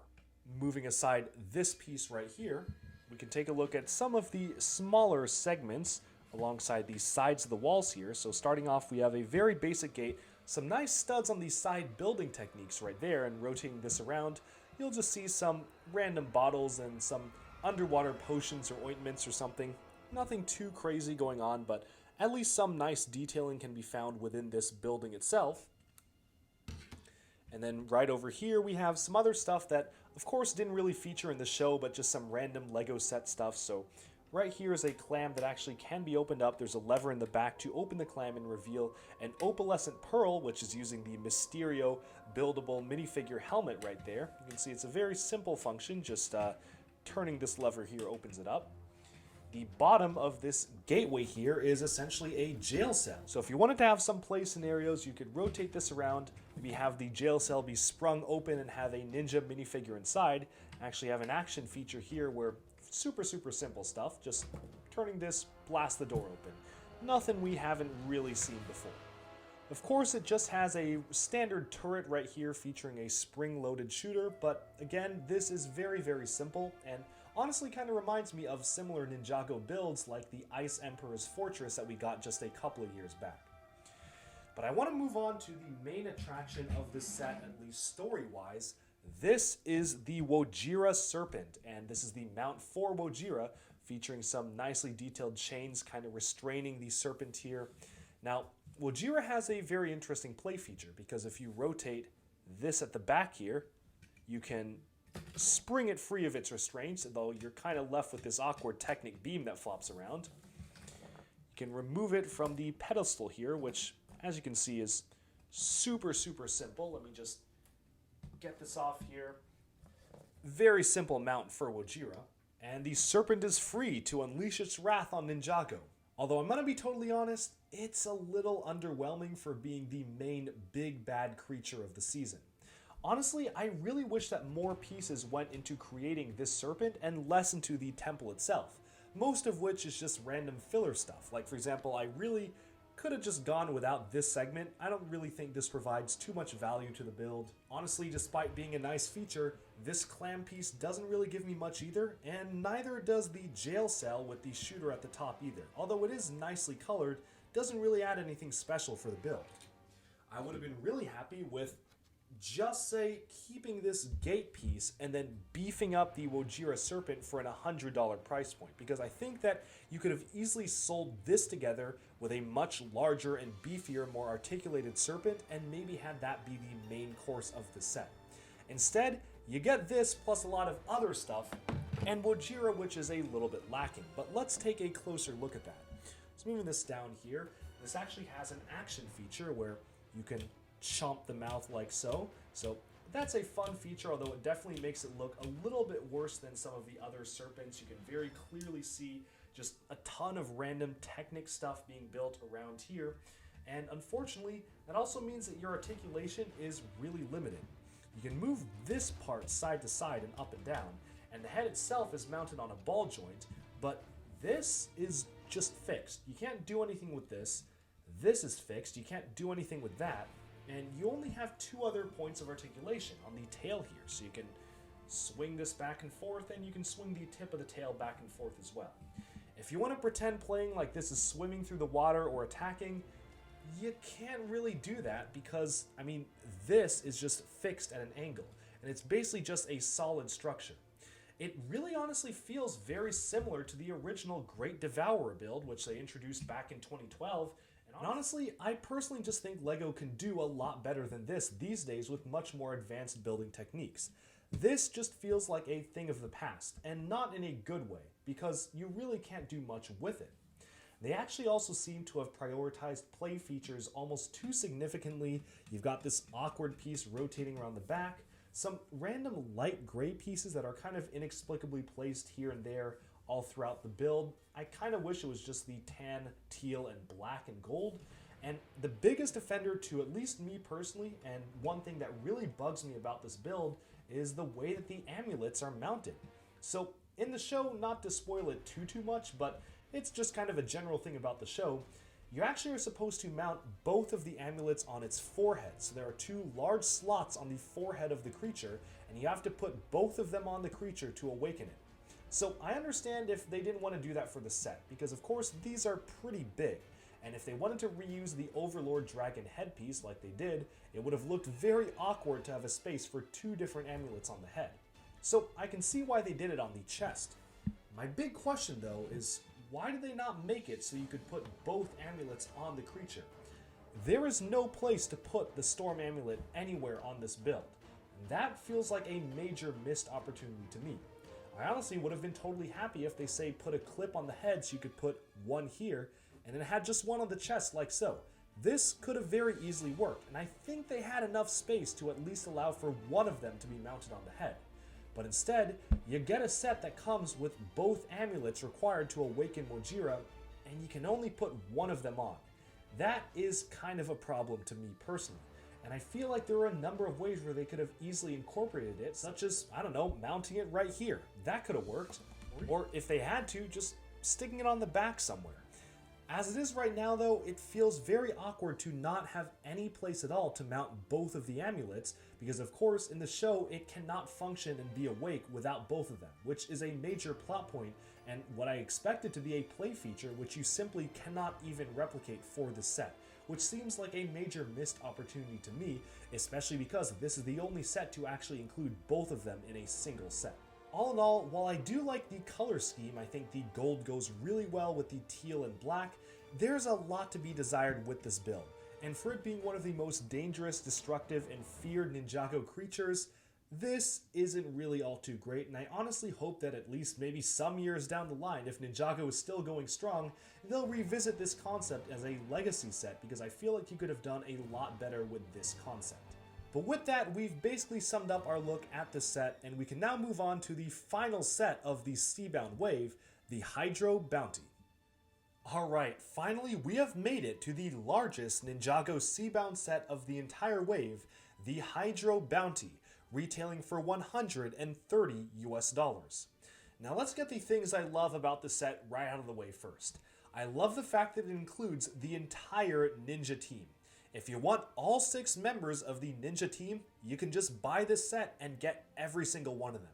Moving aside this piece right here, we can take a look at some of the smaller segments alongside the sides of the walls here. So starting off, we have a very basic gate, some nice studs on the side building techniques right there, and rotating this around, you'll just see some random bottles and some underwater potions or ointments or something. Nothing too crazy going on, but at least some nice detailing can be found within this building itself. And then right over here we have some other stuff that, of course, didn't really feature in the show, but just some random LEGO set stuff. So right here is a clam that actually can be opened up. There's a lever in the back to open the clam and reveal an opalescent pearl, which is using the Mysterio buildable minifigure helmet right there. You can see it's a very simple function, just turning this lever here opens it up. The bottom of this gateway here is essentially a jail cell. So if you wanted to have some play scenarios, you could rotate this around, maybe have the jail cell be sprung open and have a ninja minifigure inside. Actually have an action feature here where super simple stuff, just turning this, blast the door open. Nothing we haven't really seen before. Of course, it just has a standard turret right here featuring a spring-loaded shooter, but again, this is very simple and honestly kind of reminds me of similar Ninjago builds like the Ice Emperor's Fortress that we got just a couple of years back. But I want to move on to the main attraction of this set, at least story-wise. This is the Wojira Serpent, and this is the mount for Wojira, featuring some nicely detailed chains kind of restraining the serpent here. Now, Wojira has a very interesting play feature, because if you rotate this at the back here, you can spring it free of its restraints, though you're kind of left with this awkward Technic beam that flops around. You can remove it from the pedestal here, which, as you can see, is super simple. Let me just get this off here. Very simple mount for Wojira. And the serpent is free to unleash its wrath on Ninjago. Although I'm going to be totally honest, it's a little underwhelming for being the main big bad creature of the season. Honestly, I really wish that more pieces went into creating this serpent and less into the temple itself, most of which is just random filler stuff. Like, for example, I really could have just gone without this segment. I don't really think this provides too much value to the build. Honestly, despite being a nice feature, this clam piece doesn't really give me much either, and neither does the jail cell with the shooter at the top either. Although it is nicely colored, doesn't really add anything special for the build. I would have been really happy with just say keeping this gate piece and then beefing up the Wojira Serpent for an $100 price point, because I think that you could have easily sold this together with a much larger and beefier, more articulated serpent and maybe had that be the main course of the set. Instead, you get this plus a lot of other stuff and Wojira, which is a little bit lacking. But let's take a closer look at that. So moving this down here, this actually has an action feature where you can chomp the mouth like so. So that's a fun feature, although it definitely makes it look a little bit worse than some of the other serpents. You can very clearly see just a ton of random Technic stuff being built around here. And unfortunately, that also means that your articulation is really limited. You can move this part side to side and up and down, and the head itself is mounted on a ball joint, but this is just fixed. You can't do anything with this. This is fixed. You can't do anything with that. And you only have two other points of articulation on the tail here. So you can swing this back and forth, and you can swing the tip of the tail back and forth as well. If you want to pretend playing like this is swimming through the water or attacking, you can't really do that because, I mean, this is just fixed at an angle, and it's basically just a solid structure. It really honestly feels very similar to the original Great Devourer build, which they introduced back in 2012, and honestly, I personally just think LEGO can do a lot better than this these days with much more advanced building techniques. This just feels like a thing of the past, and not in a good way, because you really can't do much with it. They actually also seem to have prioritized play features almost too significantly. You've got this awkward piece rotating around the back, some random light gray pieces that are kind of inexplicably placed here and there all throughout the build. I kind of wish it was just the tan, teal, and black and gold. And the biggest offender to at least me personally, and one thing that really bugs me about this build, is the way that the amulets are mounted. So in the show, not to spoil it too much, but it's just kind of a general thing about the show, you actually are supposed to mount both of the amulets on its forehead. So there are two large slots on the forehead of the creature, and you have to put both of them on the creature to awaken it. So I understand if they didn't want to do that for the set, because of course these are pretty big, and if they wanted to reuse the Overlord Dragon headpiece like they did, it would have looked very awkward to have a space for two different amulets on the head. So I can see why they did it on the chest. My big question though is, why did they not make it so you could put both amulets on the creature? There is no place to put the Storm Amulet anywhere on this build, and that feels like a major missed opportunity to me. I honestly would have been totally happy if they say put a clip on the head so you could put one here, and then had just one on the chest like so. This could have very easily worked, and I think they had enough space to at least allow for one of them to be mounted on the head. But instead, you get a set that comes with both amulets required to awaken Wojira, and you can only put one of them on. That is kind of a problem to me personally, and I feel like there are a number of ways where they could have easily incorporated it, such as, I don't know, mounting it right here. That could have worked. Or if they had to, just sticking it on the back somewhere. As it is right now though, it feels very awkward to not have any place at all to mount both of the amulets, because of course in the show it cannot function and be awake without both of them, which is a major plot point and what I expected to be a play feature which you simply cannot even replicate for the set, which seems like a major missed opportunity to me, especially because this is the only set to actually include both of them in a single set. All in all, while I do like the color scheme, I think the gold goes really well with the teal and black, there's a lot to be desired with this build. And for it being one of the most dangerous, destructive, and feared Ninjago creatures, this isn't really all too great, and I honestly hope that at least maybe some years down the line, if Ninjago is still going strong, they'll revisit this concept as a legacy set, because I feel like you could have done a lot better with this concept. But with that, we've basically summed up our look at the set, and we can now move on to the final set of the Seabound wave, the Hydro Bounty. Alright, finally we have made it to the largest Ninjago Seabound set of the entire wave, the Hydro Bounty, retailing for $130 US. Now let's get the things I love about the set right out of the way first. I love the fact that it includes the entire ninja team. If you want all 6 members of the ninja team, you can just buy this set and get every single one of them.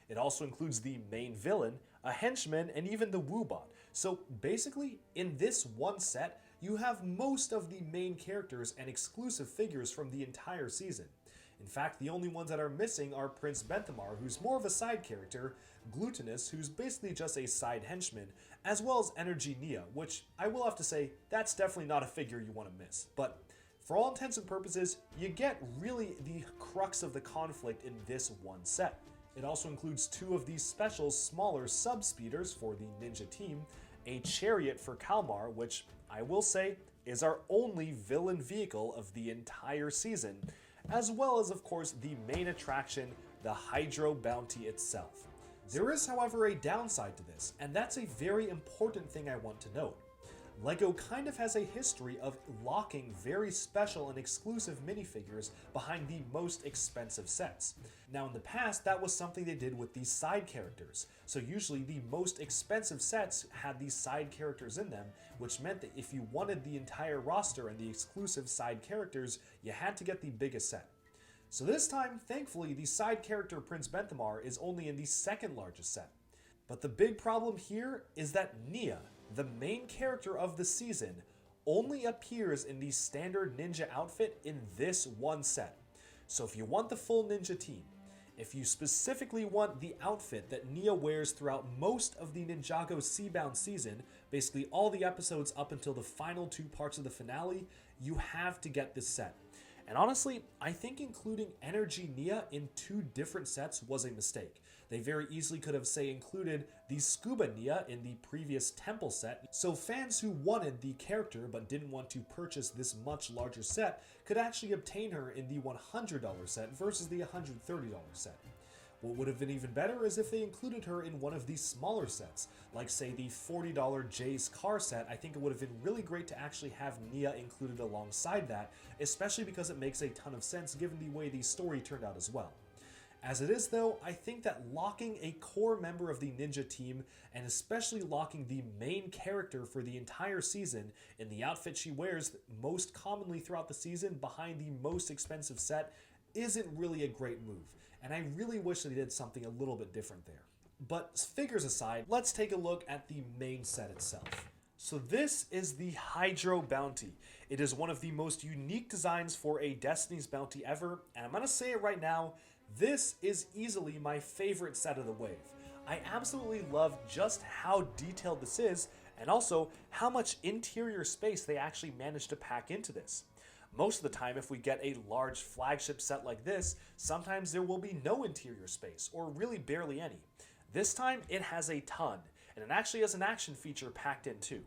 It also includes the main villain, a henchman, and even the Woobot. So basically, in this one set, you have most of the main characters and exclusive figures from the entire season. In fact, the only ones that are missing are Prince Benthamar, who's more of a side character, Glutinous, who's basically just a side henchman, as well as Energy Nia, which I will have to say, that's definitely not a figure you want to miss. But for all intents and purposes, you get really the crux of the conflict in this one set. It also includes 2 of these special smaller sub-speeders for the ninja team, a chariot for Kalmar, which I will say is our only villain vehicle of the entire season, as well as of course the main attraction, the Hydro Bounty itself. There is however a downside to this, and that's a very important thing I want to note. LEGO kind of has a history of locking very special and exclusive minifigures behind the most expensive sets. Now in the past, that was something they did with these side characters. So usually the most expensive sets had these side characters in them, which meant that if you wanted the entire roster and the exclusive side characters, you had to get the biggest set. So this time, thankfully, the side character Prince Benthamar is only in the second largest set. But the big problem here is that Nia, the main character of the season, only appears in the standard ninja outfit in this one set. So if you want the full ninja team, if you specifically want the outfit that Nia wears throughout most of the Ninjago Seabound season, basically all the episodes up until the final 2 parts of the finale, you have to get this set. And honestly, I think including Energy Nia in 2 different sets was a mistake. They very easily could have, say, included the Scuba Nia in the previous Temple set, so fans who wanted the character but didn't want to purchase this much larger set could actually obtain her in the $100 set versus the $130 set. What would have been even better is if they included her in one of these smaller sets, like say the $40 Jay's car set. I think it would have been really great to actually have Nia included alongside that, especially because it makes a ton of sense given the way the story turned out as well. As it is though, I think that locking a core member of the ninja team, and especially locking the main character for the entire season in the outfit she wears most commonly throughout the season behind the most expensive set, isn't really a great move, and I really wish that they did something a little bit different there. But figures aside, let's take a look at the main set itself. So this is the Hydro Bounty. It is one of the most unique designs for a Destiny's Bounty ever, and I'm gonna say it right now, this is easily my favorite set of the wave. I absolutely love just how detailed this is, and also how much interior space they actually managed to pack into this. Most of the time, if we get a large flagship set like this, sometimes there will be no interior space, or really barely any. This time, it has a ton, and it actually has an action feature packed in too.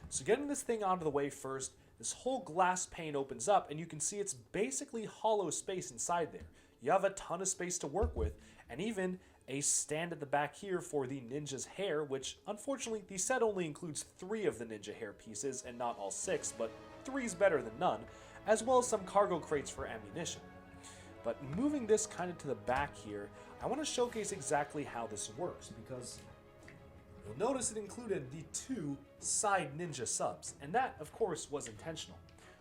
So getting this thing out of the way first, this whole glass pane opens up, and you can see it's basically hollow space inside there. You have a ton of space to work with, and even a stand at the back here for the ninja's hair, which unfortunately the set only includes 3 of the ninja hair pieces and not all 6, but 3 is better than none, as well as some cargo crates for ammunition. But moving this kind of to the back here, I want to showcase exactly how this works, because you'll notice it included the 2 side ninja subs, and that of course was intentional.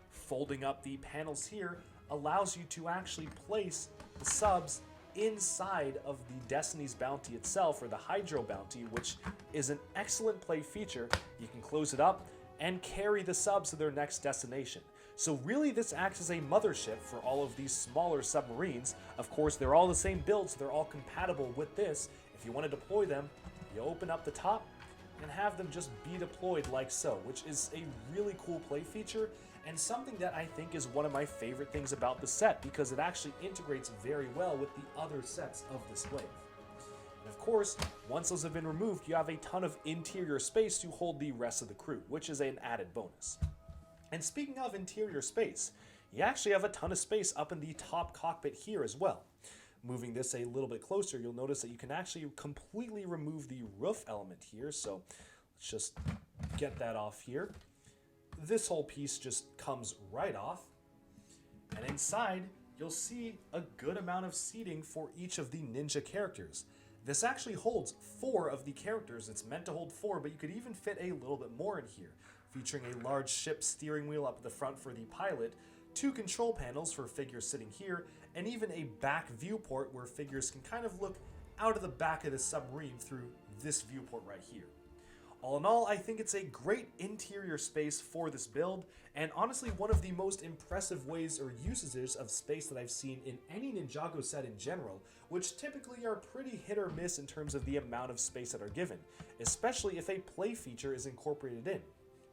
Folding up the panels here allows you to actually place the subs inside of the Destiny's Bounty itself, or the Hydro Bounty, which is an excellent play feature. You can close it up and carry the subs to their next destination. So really this acts as a mothership for all of these smaller submarines. Of course, they're all the same build, so they're all compatible with this. If you want to deploy them, you open up the top and have them just be deployed like so, which is a really cool play feature and something that I think is one of my favorite things about the set, because it actually integrates very well with the other sets of this wave. And of course, once those have been removed, you have a ton of interior space to hold the rest of the crew, which is an added bonus. And speaking of interior space, you actually have a ton of space up in the top cockpit here as well. Moving this a little bit closer, you'll notice that you can actually completely remove the roof element here, so let's just get that off here. This whole piece just comes right off, and inside you'll see a good amount of seating for each of the ninja characters. This actually holds 4 of the characters. It's meant to hold 4, but you could even fit a little bit more in here, featuring a large ship steering wheel up at the front for the pilot, 2 control panels for figures sitting here, and even a back viewport where figures can kind of look out of the back of the submarine through this viewport right here. All in all, I think it's a great interior space for this build, and honestly one of the most impressive ways or usages of space that I've seen in any Ninjago set in general, which typically are pretty hit or miss in terms of the amount of space that are given, especially if a play feature is incorporated in.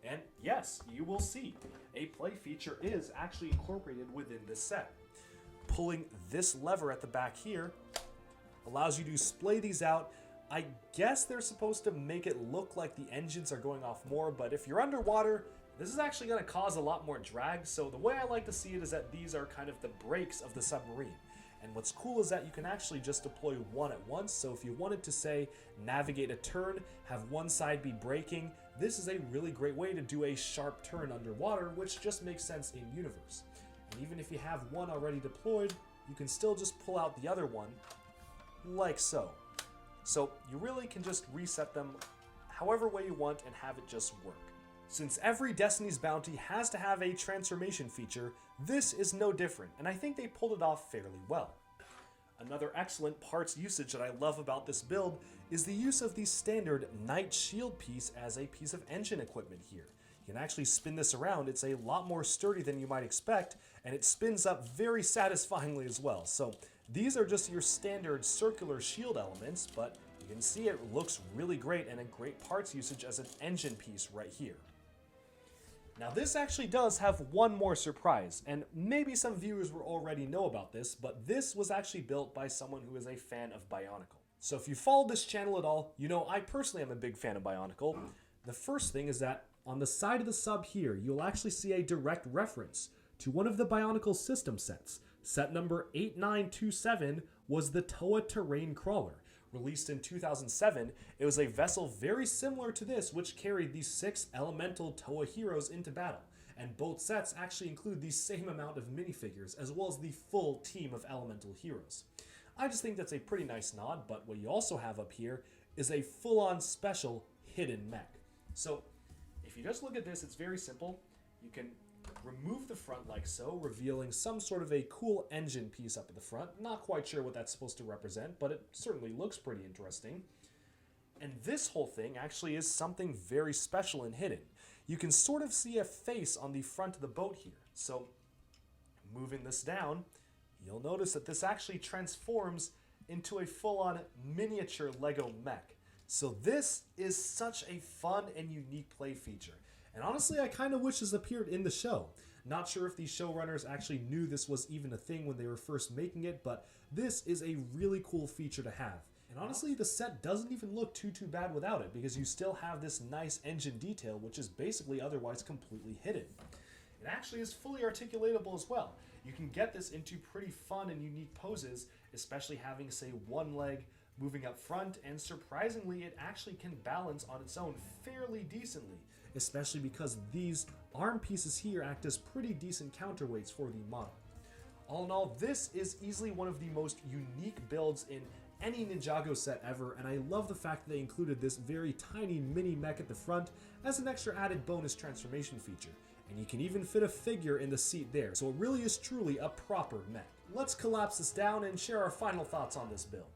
And yes, you will see, a play feature is actually incorporated within this set. Pulling this lever at the back here allows you to splay these out. I guess they're supposed to make it look like the engines are going off more, but if you're underwater, this is actually going to cause a lot more drag, so the way I like to see it is that these are kind of the brakes of the submarine. And what's cool is that you can actually just deploy one at once, so if you wanted to, say, navigate a turn, have one side be braking, this is a really great way to do a sharp turn underwater, which just makes sense in universe. And even if you have one already deployed, you can still just pull out the other one, like so. So you really can just reset them however way you want and have it just work. Since every Destiny's Bounty has to have a transformation feature, this is no different, and I think they pulled it off fairly well. Another excellent parts usage that I love about this build is the use of the standard Knight Shield piece as a piece of engine equipment here. You can actually spin this around. It's a lot more sturdy than you might expect, and it spins up very satisfyingly as well. So these are just your standard circular shield elements, but you can see it looks really great and a great parts usage as an engine piece right here. Now this actually does have one more surprise, and maybe some viewers will already know about this, but this was actually built by someone who is a fan of Bionicle. So if you follow this channel at all, you know I personally am a big fan of Bionicle. The first thing is that on the side of the sub here, you'll actually see a direct reference to one of the Bionicle system sets. Set number 8927 was the Toa Terrain Crawler. Released in 2007, it was a vessel very similar to this, which carried the 6 elemental Toa heroes into battle. And both sets actually include the same amount of minifigures, as well as the full team of elemental heroes. I just think that's a pretty nice nod, but what you also have up here is a full-on special hidden mech. So, if you just look at this, it's very simple. You can remove the front like so, revealing some sort of a cool engine piece up at the front. Not quite sure what that's supposed to represent, but it certainly looks pretty interesting. And this whole thing actually is something very special and hidden. You can sort of see a face on the front of the boat here. So, moving this down, you'll notice that this actually transforms into a full-on miniature Lego mech. So this is such a fun and unique play feature. And honestly, I kind of wish this appeared in the show. Not sure if the showrunners actually knew this was even a thing when they were first making it, but this is a really cool feature to have. And honestly, the set doesn't even look too bad without it, because you still have this nice engine detail, which is basically otherwise completely hidden. It actually is fully articulatable as well. You can get this into pretty fun and unique poses, especially having, say, one leg moving up front, and surprisingly, it actually can balance on its own fairly decently, especially because these arm pieces here act as pretty decent counterweights for the model. All in all, this is easily one of the most unique builds in any Ninjago set ever, and I love the fact that they included this very tiny mini mech at the front as an extra added bonus transformation feature. And you can even fit a figure in the seat there, so it really is truly a proper mech. Let's collapse this down and share our final thoughts on this build.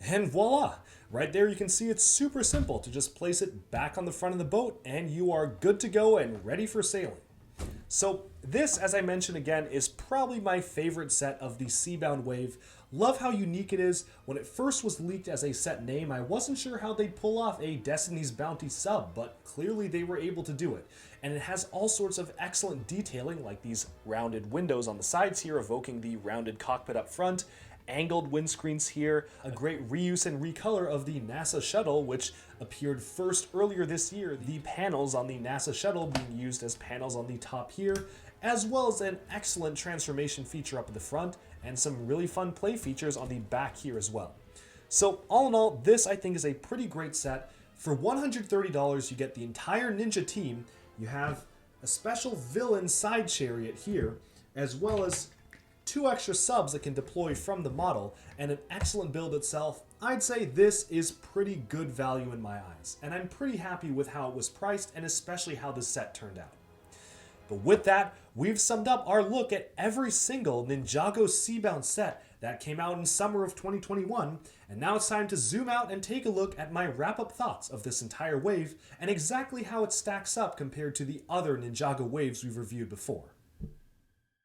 And voila! Right there you can see it's super simple to just place it back on the front of the boat and you are good to go and ready for sailing. So this, as I mentioned again, is probably my favorite set of the Seabound wave. Love how unique it is. When it first was leaked as a set name, I wasn't sure how they'd pull off a Destiny's Bounty sub, but clearly they were able to do it. And it has all sorts of excellent detailing, like these rounded windows on the sides here, evoking the rounded cockpit up front, angled windscreens here, a great reuse and recolor of the NASA shuttle, which appeared first earlier this year, the panels on the NASA shuttle being used as panels on the top here, as well as an excellent transformation feature up at the front, and some really fun play features on the back here as well. So all in all, this I think is a pretty great set. For $130, you get the entire ninja team. You have a special villain side chariot here, as well as 2 extra subs that can deploy from the model, and an excellent build itself. I'd say this is pretty good value in my eyes, and I'm pretty happy with how it was priced, and especially how the set turned out. But with that, we've summed up our look at every single Ninjago Seabound set that came out in summer of 2021, and now it's time to zoom out and take a look at my wrap-up thoughts of this entire wave, and exactly how it stacks up compared to the other Ninjago waves we've reviewed before.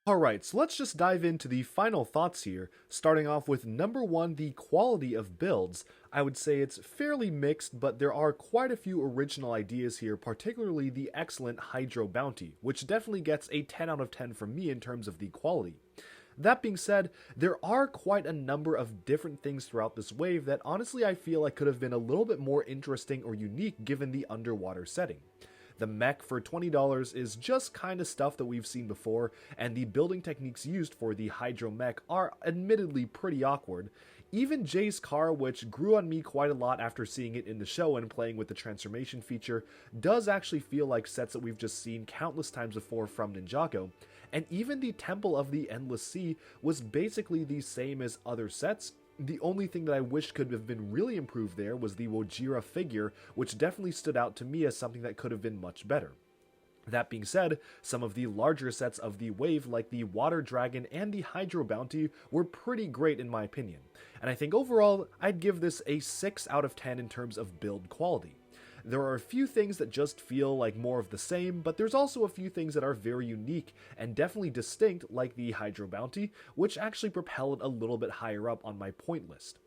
Alright, so let's just dive into the final thoughts here, starting off with number 1, the quality of builds. I would say it's fairly mixed, but there are quite a few original ideas here, particularly the excellent Hydro Bounty, which definitely gets a 10 out of 10 from me in terms of the quality. That being said, there are quite a number of different things throughout this wave that honestly I feel like could have been a little bit more interesting or unique given the underwater setting. The mech for $20 is just kind of stuff that we've seen before, and the building techniques used for the Hydro mech are admittedly pretty awkward. Even Jay's car, which grew on me quite a lot after seeing it in the show and playing with the transformation feature, does actually feel like sets that we've just seen countless times before from Ninjago. And even the Temple of the Endless Sea was basically the same as other sets. The only thing that I wish could have been really improved there was the Wojira figure, which definitely stood out to me as something that could have been much better. That being said, some of the larger sets of the wave like the Water Dragon and the Hydro Bounty were pretty great in my opinion, and I think overall I'd give this a 6 out of 10 in terms of build quality. There are a few things that just feel like more of the same, but there's also a few things that are very unique and definitely distinct, like the Hydro Bounty, which actually propel it a little bit higher up on my point list.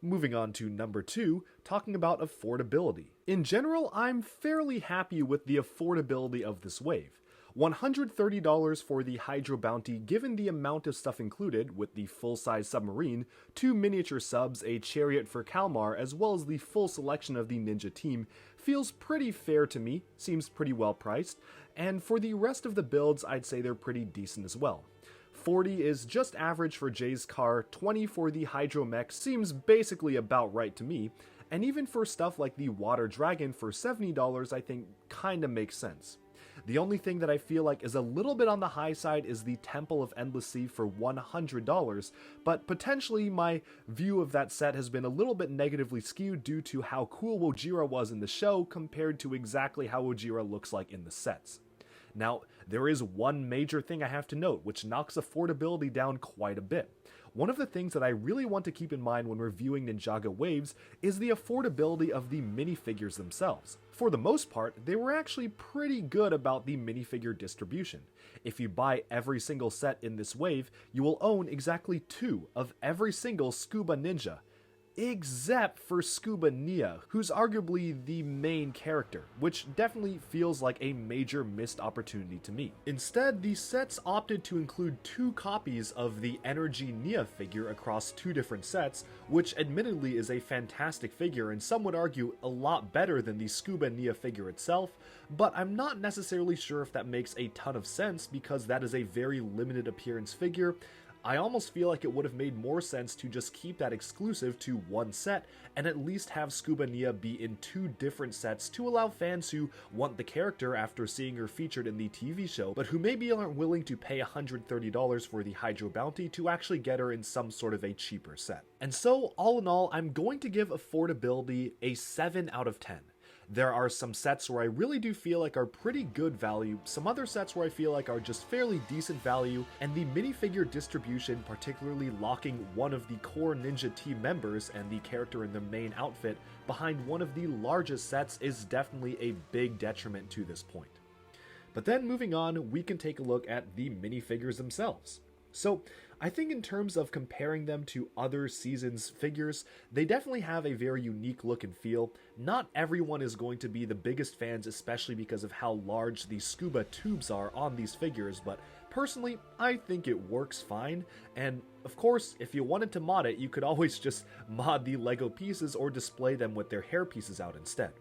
Moving on to number 2, talking about affordability. In general, I'm fairly happy with the affordability of this wave. $130 for the Hydro Bounty given the amount of stuff included, with the full-size submarine, 2 miniature subs, a chariot for Kalmar, as well as the full selection of the ninja team, feels pretty fair to me, seems pretty well priced, and for the rest of the builds I'd say they're pretty decent as well. 40 is just average for Jay's car, 20 for the Hydro Mech seems basically about right to me, and even for stuff like the Water Dragon for $70 I think kinda makes sense. The only thing that I feel like is a little bit on the high side is the Temple of Endless Sea for $100, but potentially my view of that set has been a little bit negatively skewed due to how cool Wojira was in the show compared to exactly how Wojira looks like in the sets. Now, there is one major thing I have to note, which knocks affordability down quite a bit. One of the things that I really want to keep in mind when reviewing Ninjago waves is the affordability of the minifigures themselves. For the most part, they were actually pretty good about the minifigure distribution. If you buy every single set in this wave, you will own exactly 2 of every single Scuba Ninja, except for Scuba Nia, who's arguably the main character, which definitely feels like a major missed opportunity to me. Instead, the sets opted to include 2 copies of the Energy Nia figure across 2 different sets, which admittedly is a fantastic figure and some would argue a lot better than the Scuba Nia figure itself, but I'm not necessarily sure if that makes a ton of sense because that is a very limited appearance figure. I almost feel like it would have made more sense to just keep that exclusive to 1 set and at least have Scuba Nia be in 2 different sets to allow fans who want the character after seeing her featured in the TV show, but who maybe aren't willing to pay $130 for the Hydro Bounty to actually get her in some sort of a cheaper set. And so, all in all, I'm going to give affordability a 7 out of 10. There are some sets where I really do feel like are pretty good value, some other sets where I feel like are just fairly decent value, and the minifigure distribution, particularly locking one of the core ninja team members and the character in the main outfit behind one of the largest sets, is definitely a big detriment to this point. But then moving on, we can take a look at the minifigures themselves. So, I think in terms of comparing them to other seasons' figures, they definitely have a very unique look and feel. Not everyone is going to be the biggest fans, especially because of how large the scuba tubes are on these figures, but personally, I think it works fine, and of course, if you wanted to mod it, you could always just mod the Lego pieces or display them with their hair pieces out instead.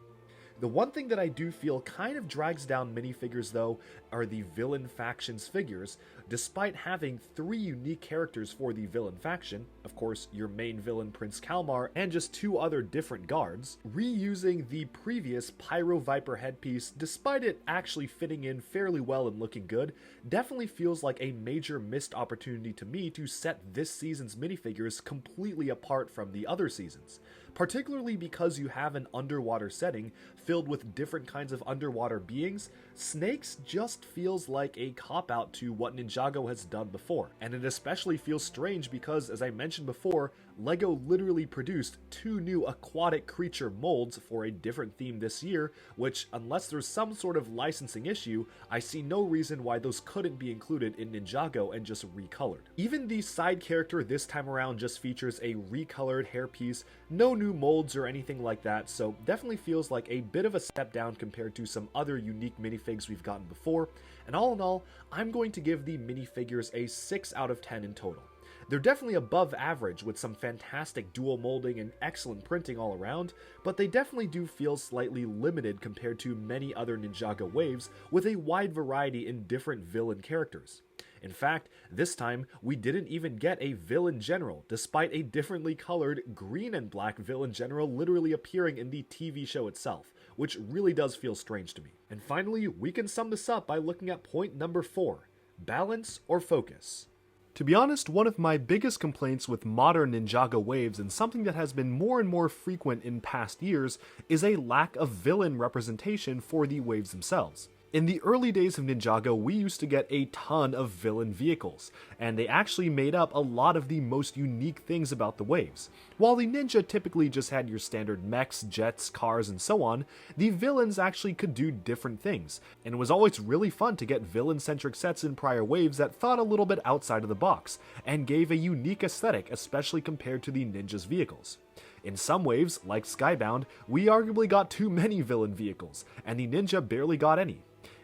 The one thing that I do feel kind of drags down minifigures though are the villain faction's figures. Despite having 3 unique characters for the villain faction, of course your main villain Prince Kalmar and just 2 other different guards, reusing the previous Pyro Viper headpiece despite it actually fitting in fairly well and looking good, definitely feels like a major missed opportunity to me to set this season's minifigures completely apart from the other seasons. Particularly because you have an underwater setting filled with different kinds of underwater beings, snakes just feels like a cop-out to what Ninjago has done before. And it especially feels strange because, as I mentioned before, LEGO literally produced 2 new aquatic creature molds for a different theme this year, which, unless there's some sort of licensing issue, I see no reason why those couldn't be included in Ninjago and just recolored. Even the side character this time around just features a recolored hairpiece, no new molds or anything like that, so definitely feels like a bit of a step down compared to some other unique minifigs we've gotten before, and all in all, I'm going to give the minifigures a 6 out of 10 in total. They're definitely above average with some fantastic dual molding and excellent printing all around, but they definitely do feel slightly limited compared to many other Ninjago waves with a wide variety in different villain characters. In fact, this time, we didn't even get a villain general, despite a differently colored green and black villain general literally appearing in the TV show itself, which really does feel strange to me. And finally, we can sum this up by looking at point number 4, balance or focus. To be honest, one of my biggest complaints with modern Ninjago waves, and something that has been more and more frequent in past years, is a lack of villain representation for the waves themselves. In the early days of Ninjago, we used to get a ton of villain vehicles, and they actually made up a lot of the most unique things about the waves. While the ninja typically just had your standard mechs, jets, cars, and so on, the villains actually could do different things, and it was always really fun to get villain-centric sets in prior waves that thought a little bit outside of the box, and gave a unique aesthetic, especially compared to the ninja's vehicles. In some waves, like Skybound, we arguably got too many villain vehicles, and the ninja barely got any.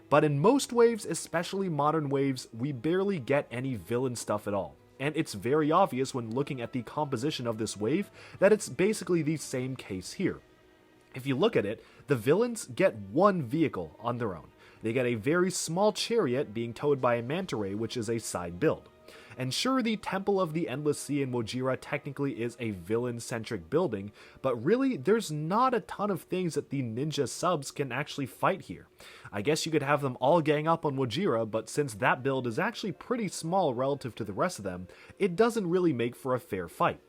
But in most waves, especially modern waves, we barely get any villain stuff at all. And it's very obvious when looking at the composition of this wave that it's basically the same case here. If you look at it, the villains get one vehicle on their own. They get a very small chariot being towed by a manta ray, which is a side build. And sure, the Temple of the Endless Sea in Wojira technically is a villain-centric building, but really, there's not a ton of things that the ninja subs can actually fight here. I guess you could have them all gang up on Wojira, but since that build is actually pretty small relative to the rest of them, it doesn't really make for a fair fight.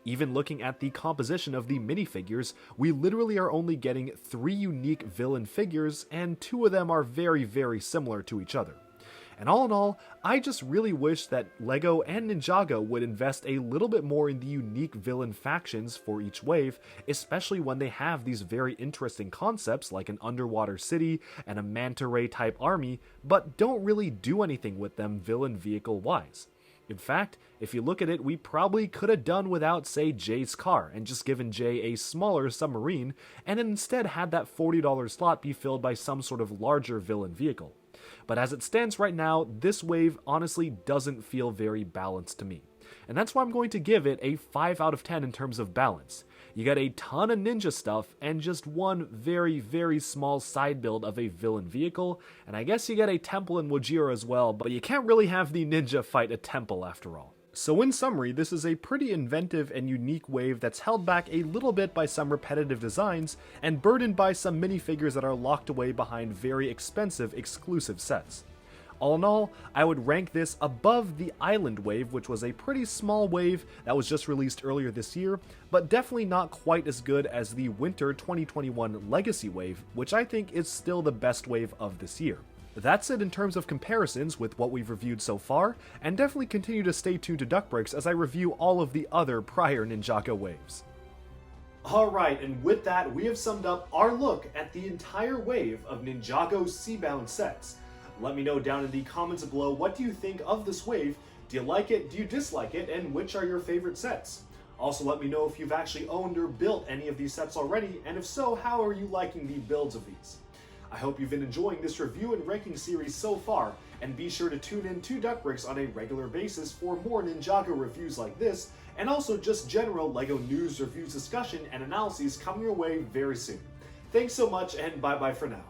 Even looking at the composition of the minifigures, we literally are only getting 3 unique villain figures, and 2 of them are very, very similar to each other. And all in all, I just really wish that LEGO and Ninjago would invest a little bit more in the unique villain factions for each wave, especially when they have these very interesting concepts like an underwater city and a manta ray type army, but don't really do anything with them villain vehicle wise. In fact, if you look at it, we probably could have done without, say, Jay's car, and just given Jay a smaller submarine, and instead had that $40 slot be filled by some sort of larger villain vehicle. But as it stands right now, this wave honestly doesn't feel very balanced to me. And that's why I'm going to give it a 5 out of 10 in terms of balance. You get a ton of ninja stuff and just one very, very small side build of a villain vehicle, and I guess you get a temple in Wojira as well, but you can't really have the ninja fight a temple after all. So in summary, this is a pretty inventive and unique wave that's held back a little bit by some repetitive designs and burdened by some minifigures that are locked away behind very expensive exclusive sets. All in all, I would rank this above the Island wave, which was a pretty small wave that was just released earlier this year, but definitely not quite as good as the Winter 2021 Legacy wave, which I think is still the best wave of this year. That's it in terms of comparisons with what we've reviewed so far, and definitely continue to stay tuned to Duckbricks as I review all of the other prior Ninjago waves. Alright, and with that, we have summed up our look at the entire wave of Ninjago Seabound sets. Let me know down in the comments below, what do you think of this wave? Do you like it? Do you dislike it? And which are your favorite sets? Also, let me know if you've actually owned or built any of these sets already, and if so, how are you liking the builds of these? I hope you've been enjoying this review and ranking series so far, and be sure to tune in to Duckbricks on a regular basis for more Ninjago reviews like this, and also just general LEGO news, reviews, discussion, and analyses coming your way very soon. Thanks so much, and bye-bye for now.